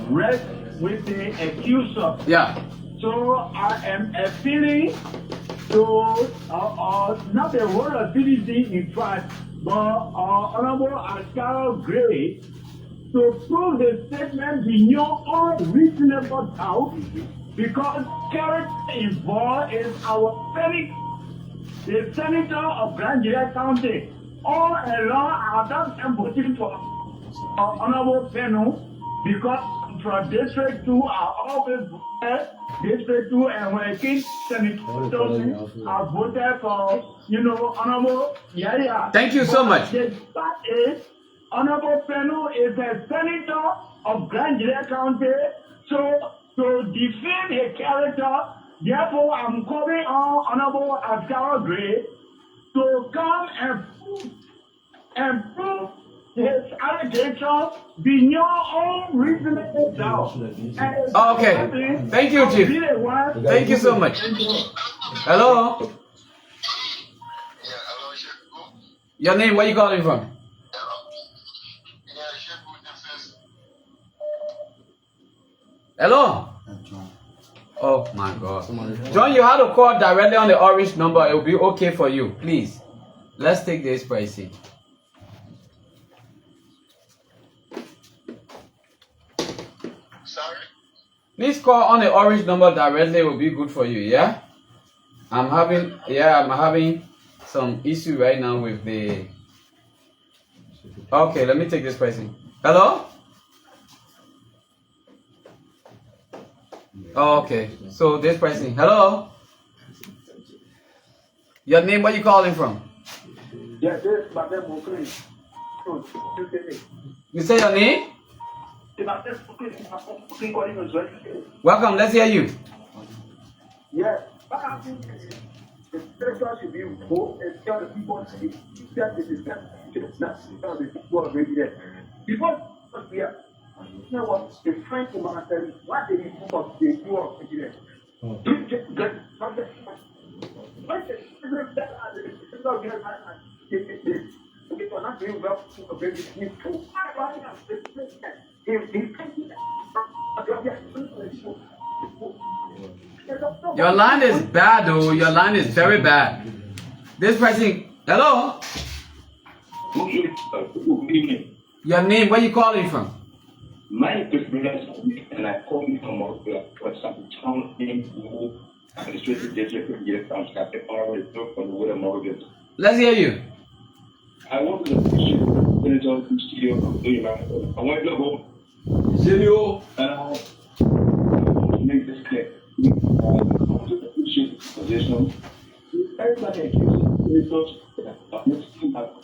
rests with the accuser. Yeah. So I am appealing to not the whole of CDC in fact, but Honorable Acarous Gray to prove the statement beyond all reasonable doubt, because character involved is our the senator of Gedeh County. All along, I'm voting for Honorable Pennue because from District 2, I always voted District 2, and when I came Senate, I voted for, Honorable Yaya. Thank you so much. The fact is, Honorable Pennue is a senator of Gedeh County, so to defend his character, therefore I'm calling on Honorable Acarous Gray to come and prove his allegation beyond all reasonable doubt. Okay. Thank you, Chief. Thank you so much. Hello. Your name? Where you calling from? Hello? Oh my God. John, you have to call directly on the orange number. It will be okay for you. Please. Let's take this pricing. Please call on the orange number directly. It will be good for you. Yeah. I'm having some issue right now with the. Okay, let me take this person. Hello. Oh, okay, so this person. Hello. Your name? Where you calling from? Yeah, this my name Mokri. You say your name? Welcome. Let's hear you. Yeah. The spiritual should be both and tell the people that this is not the people already there. Because we are, you know what, the French humanitarian, what they do of the do of the there. Your line is bad, though. Your line is very bad. This person. Hello. Your name? Where you calling from? My name is Brilliant, and I call you from some town named Administrative District of Gedeh Township. I already took from the Wood Morgan. Let's hear you. I want to appreciate the Senator who's here from Zoe Emmanuel. I want to go. Senor. And I want to make this clear. I want to appreciate the position. Everybody accuses senators of mixing up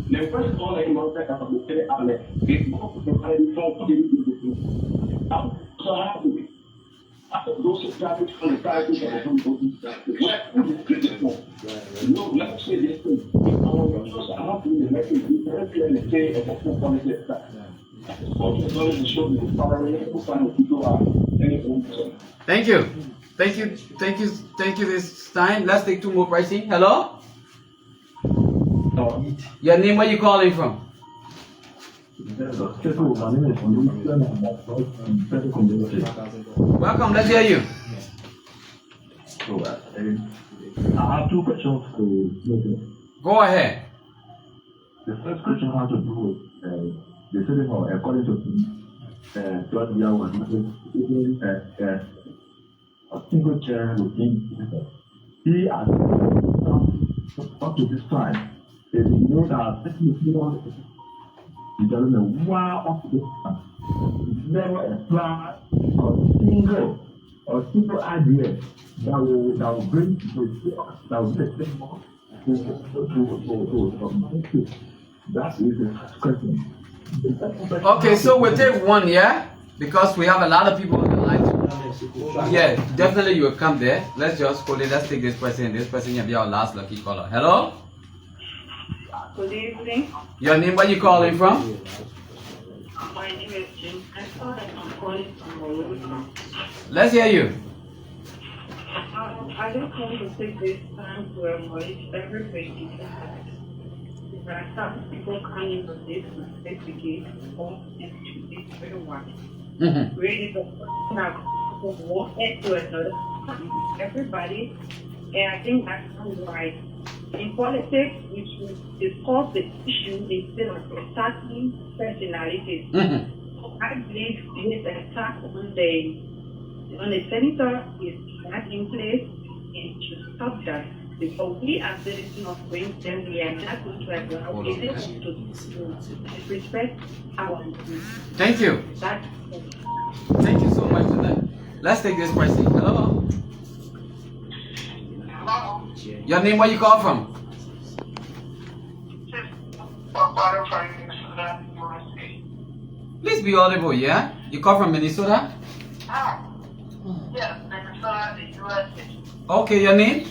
the first all I want to have to say outlet is more provided for so how do we those traffic from the private what would you critic for? No, let's say this thing. I want to the message directly in the say of the policy staff. Also, those who show the following people are anything. Thank you. Thank you this time. Let's take two more pricing. Hello? Your name, where you calling from? Welcome, let's hear you. I have two questions to Go ahead. The first question has to do with the city hall, according to 12 year one, a single chair within he has up to this time. They know that he doesn't know why up to this time. Never a plan or single idea that will bring that will take them more to that is the first question. Okay, so we'll take one, yeah? Because we have a lot of people on the line. Yeah, definitely you will come there. Let's just hold it. Let's take this person. This person can be our last lucky caller. Hello? Good evening. Your name, where you calling from? My name is Jim. I thought I'm calling from Morocco. Let's hear you. I just want to take this time to acknowledge everybody that there are some people coming on this certificate or this very one. Really, the person have one head to another. Everybody, and I think that's right. In politics, we should discuss the issue instead of attacking personalities. I believe this attack on the senator is not in place. It should stop that. Because we are citizens of Great Britain, we are not going to allow anyone to disrespect our movement. Thank you. Thank you so much for that. Let's take this person. Hello? Hello? Your name, where you call from? Please be audible, yeah? You call from Minnesota? Yes, Minnesota, the USA. Okay, your name?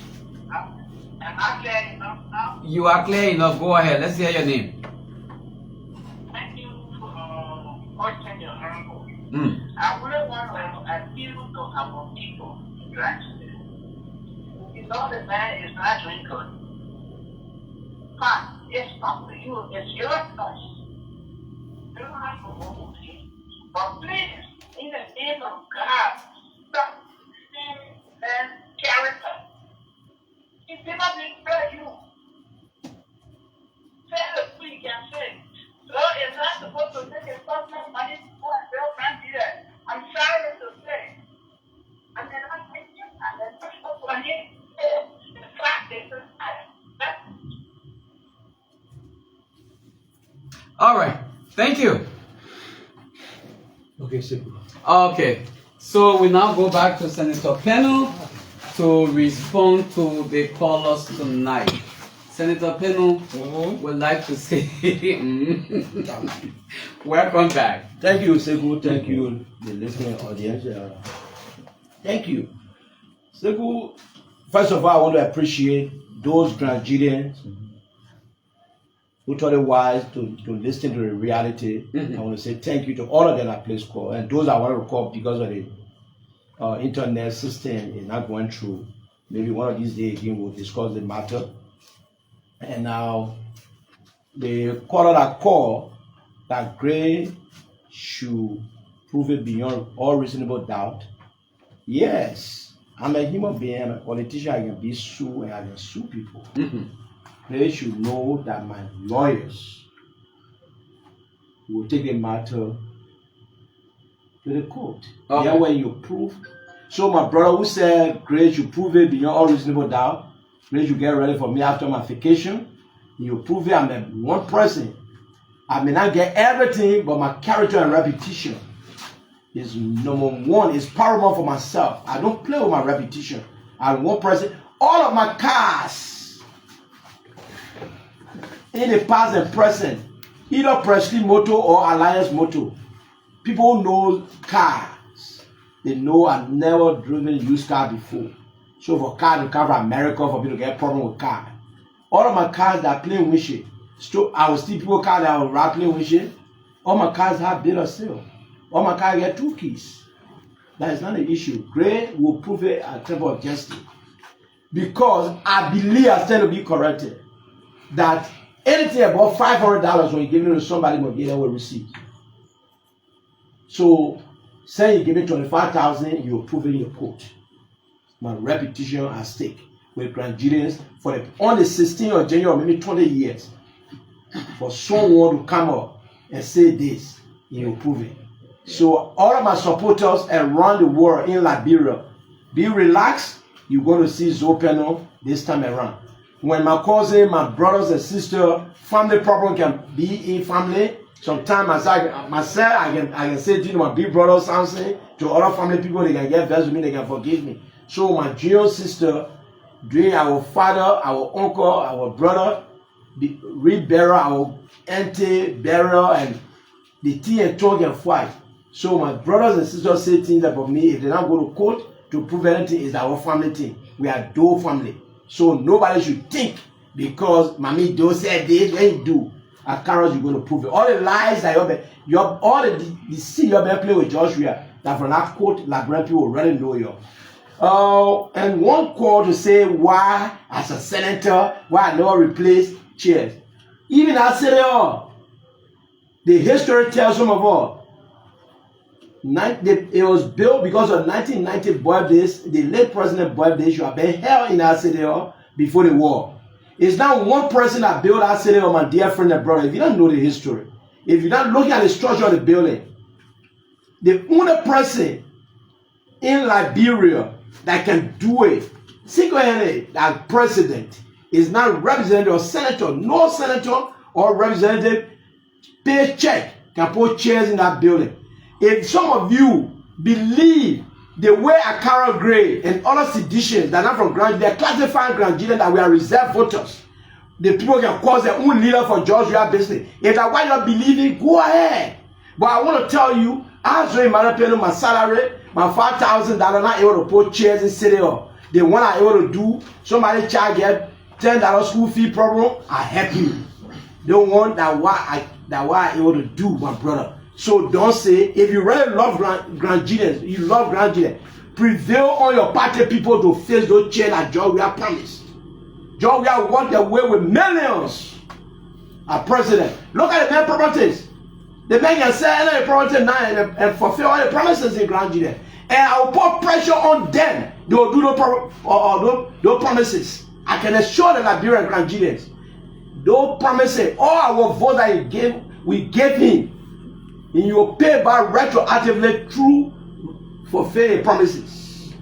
Am I clear enough now? You are clear enough. Go ahead. Let's hear your name. Thank you for hosting your uncle. Mm. I really want to appeal to our people, right? You know the man is not doing good. Fine, it's up to you. It's your choice. You don't have to vote for him. But please, in the name of God, stop sin and character. It never will fail you. Fail the free can All right. Thank you. Okay, Sekou. Okay. So we now go back to Senator Pennue to respond to the callers tonight. Senator Pennue would like to say, welcome back. Thank you, Sekou. Thank you, the listening audience. Thank you. Sekou, first of all, I want to appreciate those Nigerians who thought it wise to listen to the reality. I want to say thank you to all of them that placed call, and those I want to call because of the internet system is not going through. Maybe one of these days again we'll discuss the matter. And now the caller that called that Gray should prove it beyond all reasonable doubt. Yes, I'm a human being, I'm a politician, I can be sued and I can sue people. They should know that my lawyers will take the matter to the court. Okay. Yeah, when you prove. So my brother who said Gray should prove it beyond all reasonable doubt, Gray should get ready for me after my vacation. You prove it, I'm a one person. I may not get everything, but my character and reputation is number one, is paramount for myself. I don't play with my reputation. I'm one person. All of my cars in the past and present, either Presley Motor or Alliance Motor, people know cars. They know I've never driven a used car before. So for car to cover America, for people to get problem with car. All of my cars that are playing windshield. So I will see people cars that are rattling windshield. All my cars have bill of sale. All my cars get 2 keys. That is not an issue. Gray will prove it at temple of justice. Because I believe I stand to be corrected. That anything above $500 when you give it to somebody, Gedeh will receive. So say you give me $25,000, you will prove it in your court. My reputation at stake with Nigerians for on the 16th of January, maybe 20 years, for someone to come up and say this, you will prove it. So all of my supporters around the world in Liberia, be relaxed. You're going to see ZoePennue this time around. When my cousin, my brothers and sisters, family problem can be in family. Sometimes I can say to my big brother something to other family people, they can get vexed with me, they can forgive me. So my junior sister, during our father, our uncle, our brother, the read bearer, our auntie bearer, and the tea and talk and fight. So my brothers and sisters say things about me. If they don't go to court to prove anything, it's our family thing. We are Doe family. So nobody should think because Mommy Doe said this, when you do, Acarous, you're going to prove it. All the lies that you have all the deceit you've been playing with Joshua, that from that court, Liberian people already know you. And one call to say why, as a senator, why I never replaced chairs. Even as senator, the history tells some of all. It was built because of 1990 birthdays. The late President birthday should have been held in our city before the war. It's not one person that built our city, my dear friend and brother. If you don't know the history, if you're not looking at the structure of the building, the only person in Liberia that can do it, single-handedly, that president is not representative or senator. No senator or representative pay check can put chairs in that building. If some of you believe the way Acarous Gray and other seditions that are not from Grand, they're classifying Grandchildren that we are reserved voters. The people can cause their own leader for Georgia business. If that's why you're believing, go ahead. But I want to tell you, as Zoe Emmanuel Pennue, my salary, my $5,000, not able to put chairs in city hall. The one I'm able to do, somebody child get $10 school fee problem, I help you. Don't want that why I'm able to do, my brother. So don't say, if you really love grandchildren, you love grandchildren, prevail on your party people to face those chairs that Georgia promised. Georgia walked away with millions. A president. Look at the man properties. The man can sell any property now and fulfill all the promises in grandchildren. And I will put pressure on them. They will do those promises. I can assure the Liberian grandchildren. Those promises, all our votes that we gave him, and you will pay back retroactively through fulfilling promises.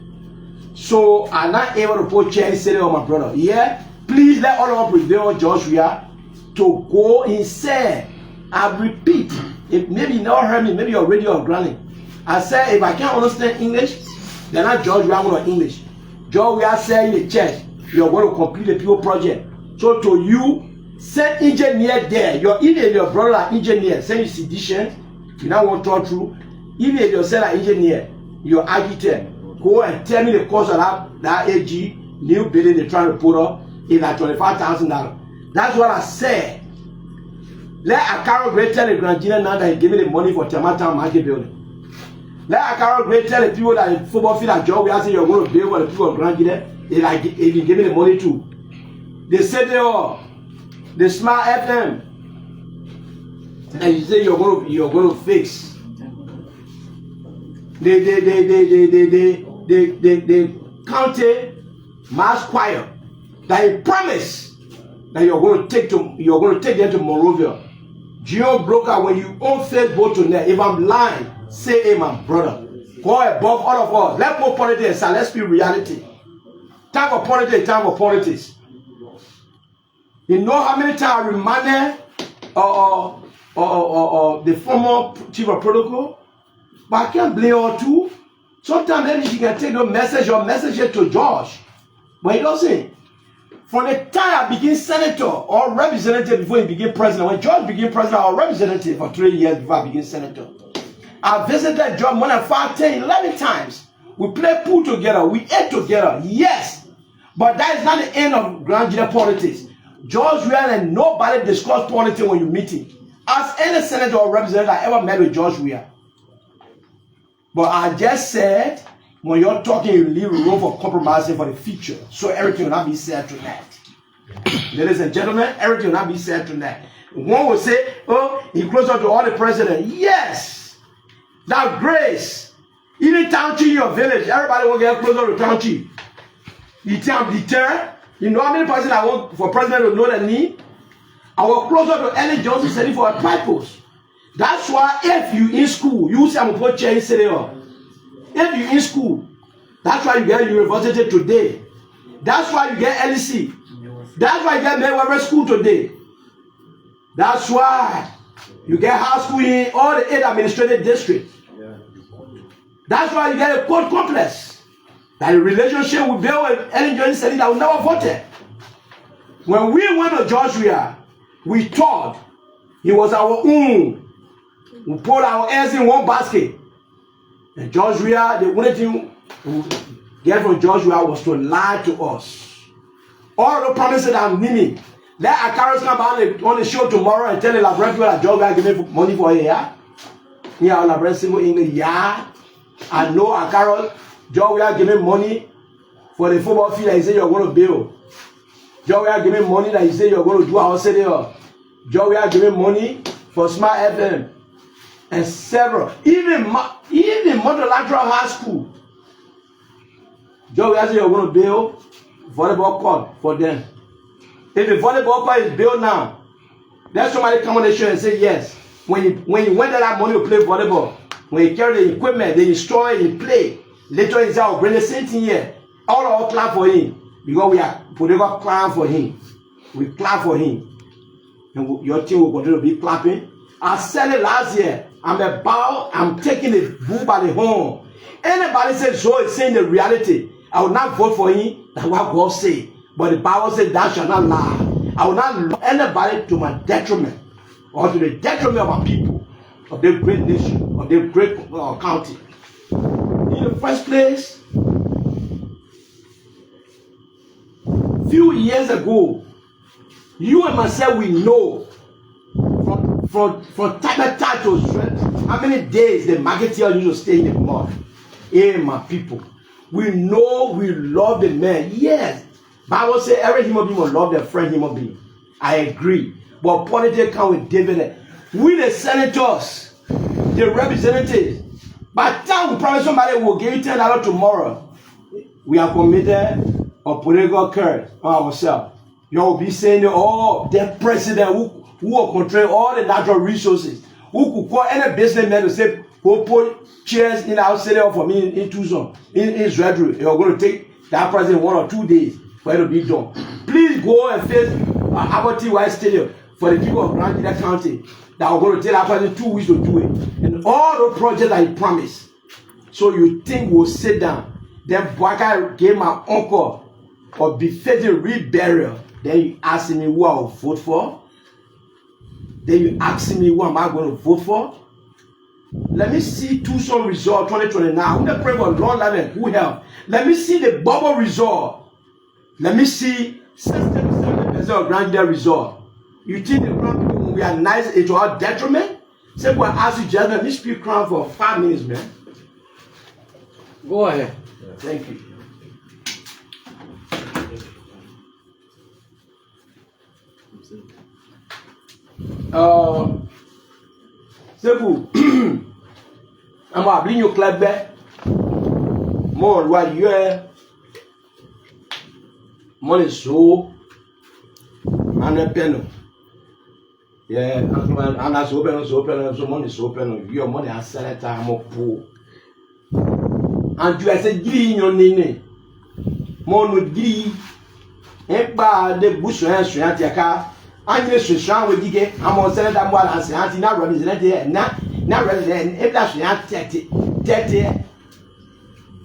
So I'm not able to put chair instead of my brother. Yeah, please let all of us prevail Joshua to go inside I repeat, if maybe you never heard me, maybe you're radio or granny. I said if I can't understand English, then I judge you on English. George, we are saying in the church, you're going to complete the PO project. So to you, send engineer there. Your brother are engineer, send you sedition, you now want to talk through. Even if you send an engineer, your architect, go and tell me the cost of that AG new building they're trying to put up is like $25,000. That's what I said. Let Acarous Gray tell the Grand General now that he giving the money for Tamata Market building. Let Acarous Gray tell the people that the football field at Joe, we are saying you're going to build for the people of Grand General, they like if you giving the money to. They said the Smart FM, and you say you're going to fix. The county mass choir that you promise that you're going to take them to Monrovia. Geo broker, when you own Facebook tonight, if I'm lying, say hey my brother. Go above all of us. Let's put politics aside, let's be reality. Time for politics, time for politics. You know how many times I reminded the former chief of protocol? But I can't blame her too. Sometimes maybe she can take your message to George. But he doesn't. From the time I became senator or representative before he became president, when George became president, I was representative for 3 years before I became senator. I visited George more than 5, 10, 11 times. We played pool together. We ate together. Yes. But that is not the end of Grand General politics. George Weah and nobody discuss politics when you meet him. As any senator or representative I ever met with George Weah. But I just said, when you're talking, you leave room for compromising for the future. So everything will not be said tonight. Ladies and gentlemen, everything will not be said tonight. One will say, oh, he closer to all the president. Yes. That grace. Even township in your village, everybody will get closer to township. The term, you know how many persons I want for president to know the need? I was closer to Ellen Johnson setting for a purpose. That's why if you in school, you say I'm going to change city. If you in school, that's why you get university today. That's why you get LEC. That's why you get Mayweather school today. That's why you get high school in all the 8 administrative districts. That's why you get a court complex. That the relationship we build with Ellen Johnson said that we never voted. When we went to Georgia, we thought he was our own. We put our eggs in one basket. And Georgia, the only thing we get from Georgia was to lie to us. All the promises that I'm meaning. Let Acarous come on the show tomorrow and tell the laboratory that Georgia give me money for a year. Yeah, laboratory in a year. I know Acarous, Georgia give me money for the football field that he said you're going to build. Georgia give me money that he said you're going to do our city. Georgia give me money for Smart FM. And several, even multilateral high school. Joe, said you're going to build volleyball court for them. If the volleyball court is built now, then somebody come on the show and say yes. When you went there that money to play volleyball, when you carry the equipment, they destroy it, you play. Later he said, I'll bring the same thing here. All of us clap for him. Because we are putting up clap for him. We clap for him. And your team will continue to be clapping. I said it last year. I'm taking the bull by the horn. Anybody says Zoe is saying the reality, I will not vote for him. That's what God say. But the Bible says thou shalt not lie. I will not love anybody to my detriment or to the detriment of our people, of the great nation, of the great county. In the first place, few years ago, you and myself, we know from time to strength, how many days the marketeer used to stay in the mud. Hey, my people, we know we love the man. Yes, Bible says every human being will love their friend human being. I agree. But politics come with dividend. We the senators, the representatives, by the time we promise somebody will give you $10 tomorrow, we are committed a political curse on ourselves. You will be saying, oh, the president who will control all the natural resources, who could call any businessman to say, go put chairs in our city for me in Tucson, in Israel. You're going to take that president 1 or 2 days for it to be done. Please go and face Albert T. White Stadium for the people of Grand Gedeh County. that are going to take that person 2 weeks to do it. And all the projects that he promised. So you think we'll sit down. Then Bwaka gave my uncle or befitting reburial. Then you ask me who I will vote for. Then you ask me who am I going to vote for. Let me see Tucson result 2029. I'm going to pray for long life and good health. Let me see the bubble result. Let me see 67% of Gedeh result. You think the ground people will be a nice age to our detriment? Say, well, ask you just let me speak crown for 5 minutes, man. Go ahead. Yeah, thank you. Sebu, I'm going to bring you club back. More what you are. Money so. I'm Pennue. Yeah, I'm not so money so Pennue. Your money has set it time of poor. And you as a green your name. Mon would be a the bush and straight your car. I'm just a with you. I'm on Senate and one and say, not represented, not represented. If that's not 30,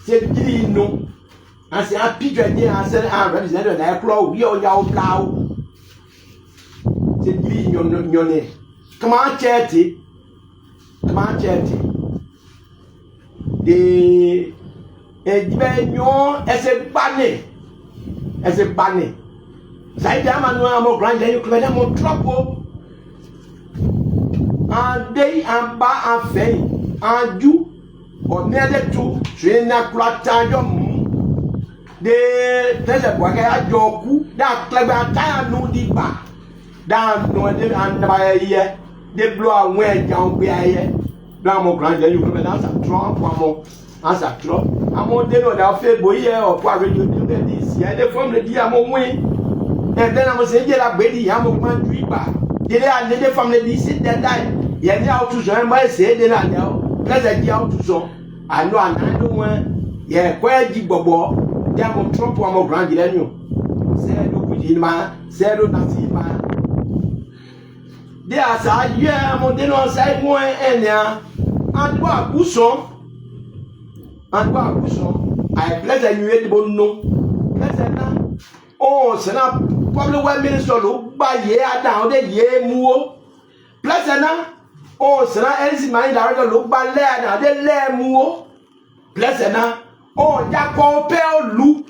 said green no. I say, I picture there and said, I'm represented and I crow, we all your plow. Said green your name. Come on, charity. Come on, charity. The Benyon as a bunny. Say, I'm more grand than you claim them on trouble. And they and bar and fame, and you or nearly two, train a clock time. The pleasure work at your coup, that clever time no deep back. Down no and by a year, they blow away down by a year. No more grand than you claim that's a trump, one more. As a drop, I'm on the road, I'll fail boy or what radio do this. Yeah, they form the Diamo win. And then I was saying, yeah, baby, I'm a man dreamer. Did I need from the DC that died? Yeah, now to join my say, then I know. That's a deal to so. I know I don't want. Yeah, where you bobo, they are Trump, one more grand than you. Said, look in my, said, not see my. They are saying, yeah, I'm on the other side, more and yeah. And what, who's so? And what so I pleasure you able no pleasure now. Oh, so now probably 1 minister look by year down the year more pleasure now. Oh, so now any man director look by there now they lay more pleasure now. Oh, ya compare look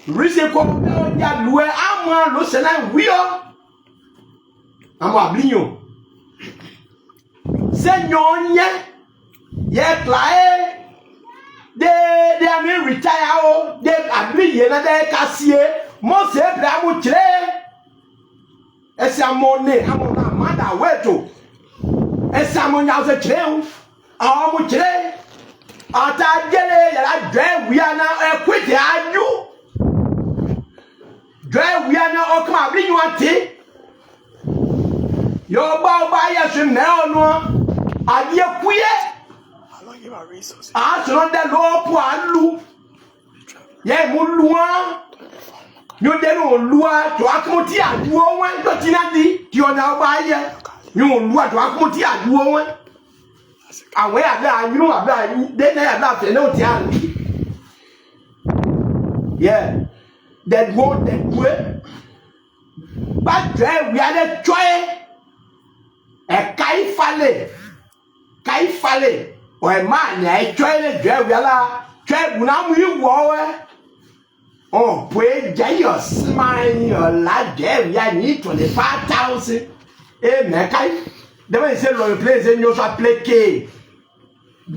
reason compare ya lue I'm one listen we are I'm a blinyo Senyonya yet lie. They are not retire. They are being another cashier. Most of them would trade. As a money, I'm on a mother. Where to? As someone else a trail. I would trade. After getting a drive, we are now a quit. Are you? Drive, we are now. Come on, bring you a tea. Your bow by us in now. Are you queer? Ah, so that law poilu. Yeah, Mulua. You don't lua to Akmotia, you won't got in you're now by ye. You won't want to Akmotia, you won't. And where I you are blind, then I have not no tian. Yeah, that won't that way. But we had a try a Kai Fale. Or man, I try to drive yalla, try when you war. Oh, pray, Jay, smile your lad, Jay, I need 25,000. Eh, Mackay, the way say, Royal Place in your play K.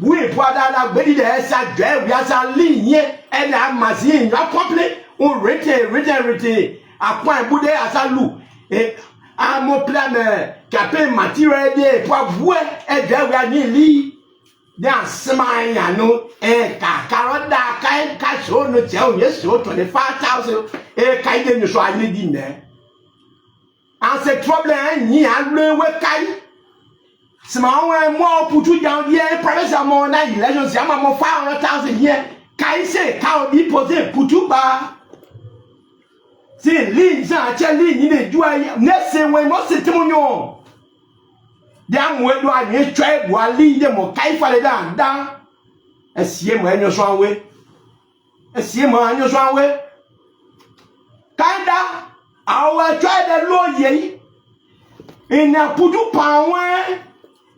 We put out a body there, sat drive, we are lean, and I'm machine, not complete, or written. I point Bude as a look. I'm more planner, Captain material day, what boy, and there we are nearly. They are smiling, no, Carrot, cash, no tell yes, so 25,000, kind of so I need in there. I said, trouble, and ye are real with Kai. Small and more put you down here, price are more than 11, I'm more 500,000 here. Kai say, cow be possessed, put you bar. See, Lin, I tell you, you need to do next same way, most testimonial. Damn well do I need try wali them or kai for the down. A CM when you're strong way. A CM when you're strong way. Kinda, I will try the law ye. In a putu power,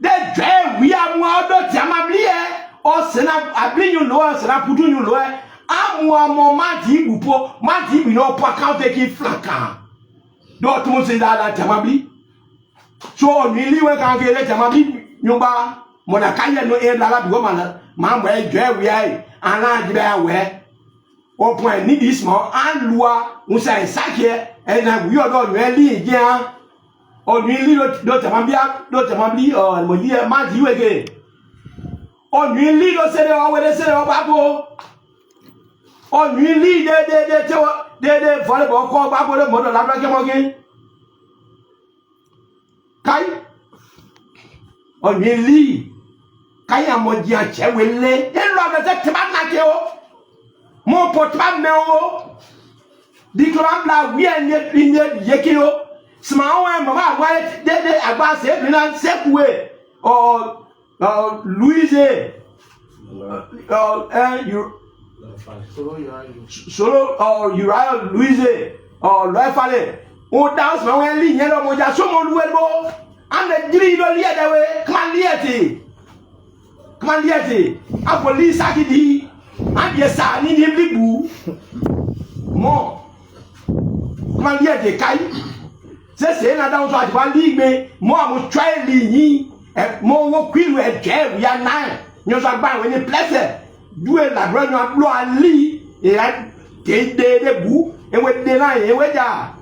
the dread we are more than Tamablia or Senap. I bring you lower, Senap put you lower. I'm more Marty Upo, Marty, we know, Pacao take it flanker. Don't say that Tamabli. So, really, we can't get Tamabli, Yuba, Monacaya, no air, Lala, woman, Mamma, dread we are, and I bear where. Or point need this more, and Lua, Musa, Sake, and we are not really again. Or really, not Tamabli, or Modia, Marty, you again. Or really, don't say, oh, what they say, oh, Babo. Or really, they volleyball call Babo, the model, like him again. Kai? Or really, Kaya Modia, Chewele, and rather that Tabanakeo. Mon portable meo di klamba we anye pinye yekio small one mama white de agba se binan sekwe or Louise you solo or Uriah Louise or Loefale o dance ma wen li yen lo moja so mo luwebo and the diri do lie da we come lieti a police akidi and yes, I need him to boo more. Man, yet the kai says, I don't want to leave me. More will try me, and more will queen with jail. We are nine. You're so bad when you pleasure. Do it like run your blow and leave. Take the boo, and with the line, and with ya.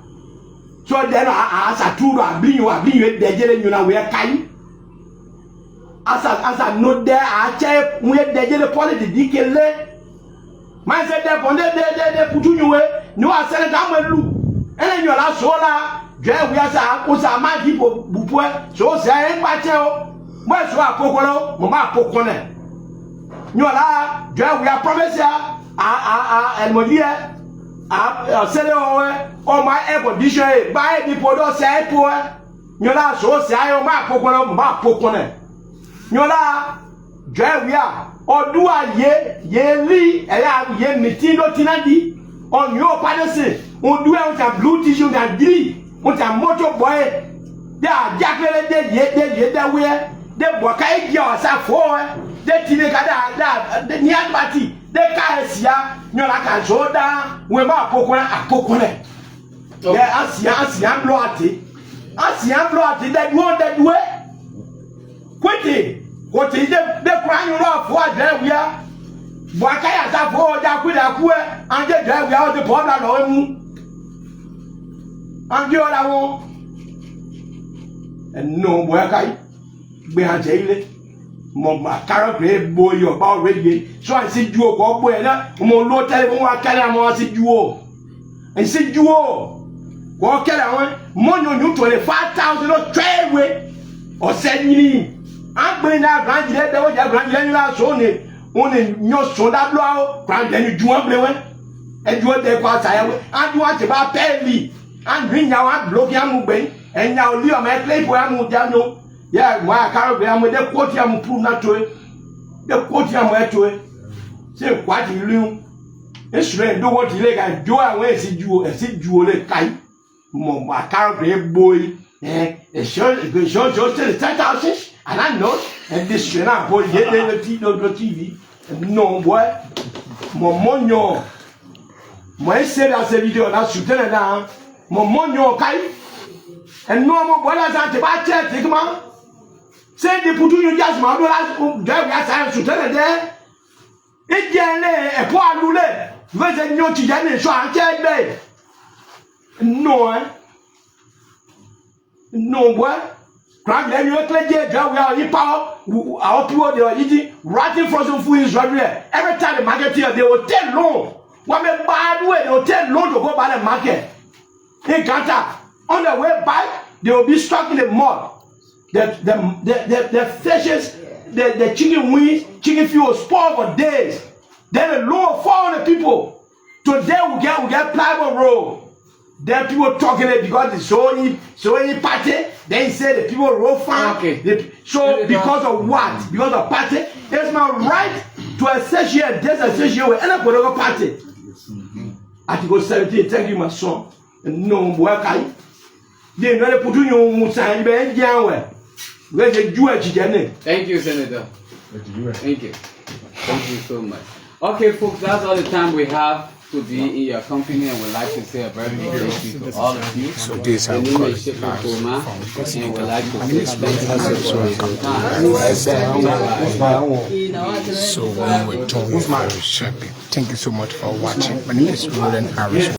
So then I ask a two, I bring you the jelly, you know, we are kind. As I know there, I check with the jelly politics, DK. Man said that on they put you away. No, I said that look. And then you're not solar. Drive we are my people, Bupue. So say, Patel. Where's our Pocolo? Mamma Pocone. You're not drive we are promise and Modia. I said, oh, my air conditioner. Buy the Podo say, poor. You're not so say, oh, my Pocolo, my Pocone. You're not drive we are. Or do I ye meeting no tinadi on your palace? Or do I want a blue tissue and green? Want a motor boy? They are jacketed dead that way. They Bokai Yosa for the Tinekada, the near party, the Kasia, Nolaka Zoda, Wema Pokona, a Pokone. There are Siam Bloati. Asiam Bloati that won't that way. Quickly. What is the crying love for there we are? Wakaya Tapo, Dakuda, and the drive out the Pona and the other one. And no Wakai, behind Jay, Mama Acarous Gray boy, you're about ready. So I see you go boy, more low telephone, I can't see you. And see you all. Walk around, Mono, you 25,000 trade way or 7 I'm bringing that grand there was a grand zone only no soda blow, grand then you do one and you want the pass and you want about pay and bring your block moving and now Leo may play for Amudano. Yeah, my car with the quote I'm prove not to it. The quote I'm wet to it. Say what you do. It's right, do what you like and do away see you and see you like Kai. My car great boy. It's sure the 10,000. And I know, and this trainer boy get the TV. No boy, Momonyo. My said as a video that's shooting it down. Momonyo Kai. And no more boys at the back chair, take man. Say they put you just my drive as shooting it there. It can lay a poor lule. Visit your children, so I can't bay. No boy. Grand then you play drive we are power. Our people they are eating rotten frozen food in Israel. Every time the market here, they will take loan. One bad way, they will take loan to go by the market. In Qatar, on the way back, they will be stuck in the mud. The fishes, the chicken wings, chicken fuel spoil for days. Then the loan fall on the people. Today we get plywood road. Then people talking it because it's so any party. Then he said the people roll far. Okay. So because of what? Because of party. It's my right to associate, disassociate with any political party. Article 17, thank you, my son. No work. They know they put you on Musa. Where's the Jewish again? Thank you, Senator. Thank you. Thank you so much. Okay, folks, that's all the time we have to be in your company, and we'd like to say a very good day to all of you. So this is how and we we'd like to say thank you for So when we're done with our shopping, thank you so much for watching. My name is Acarous.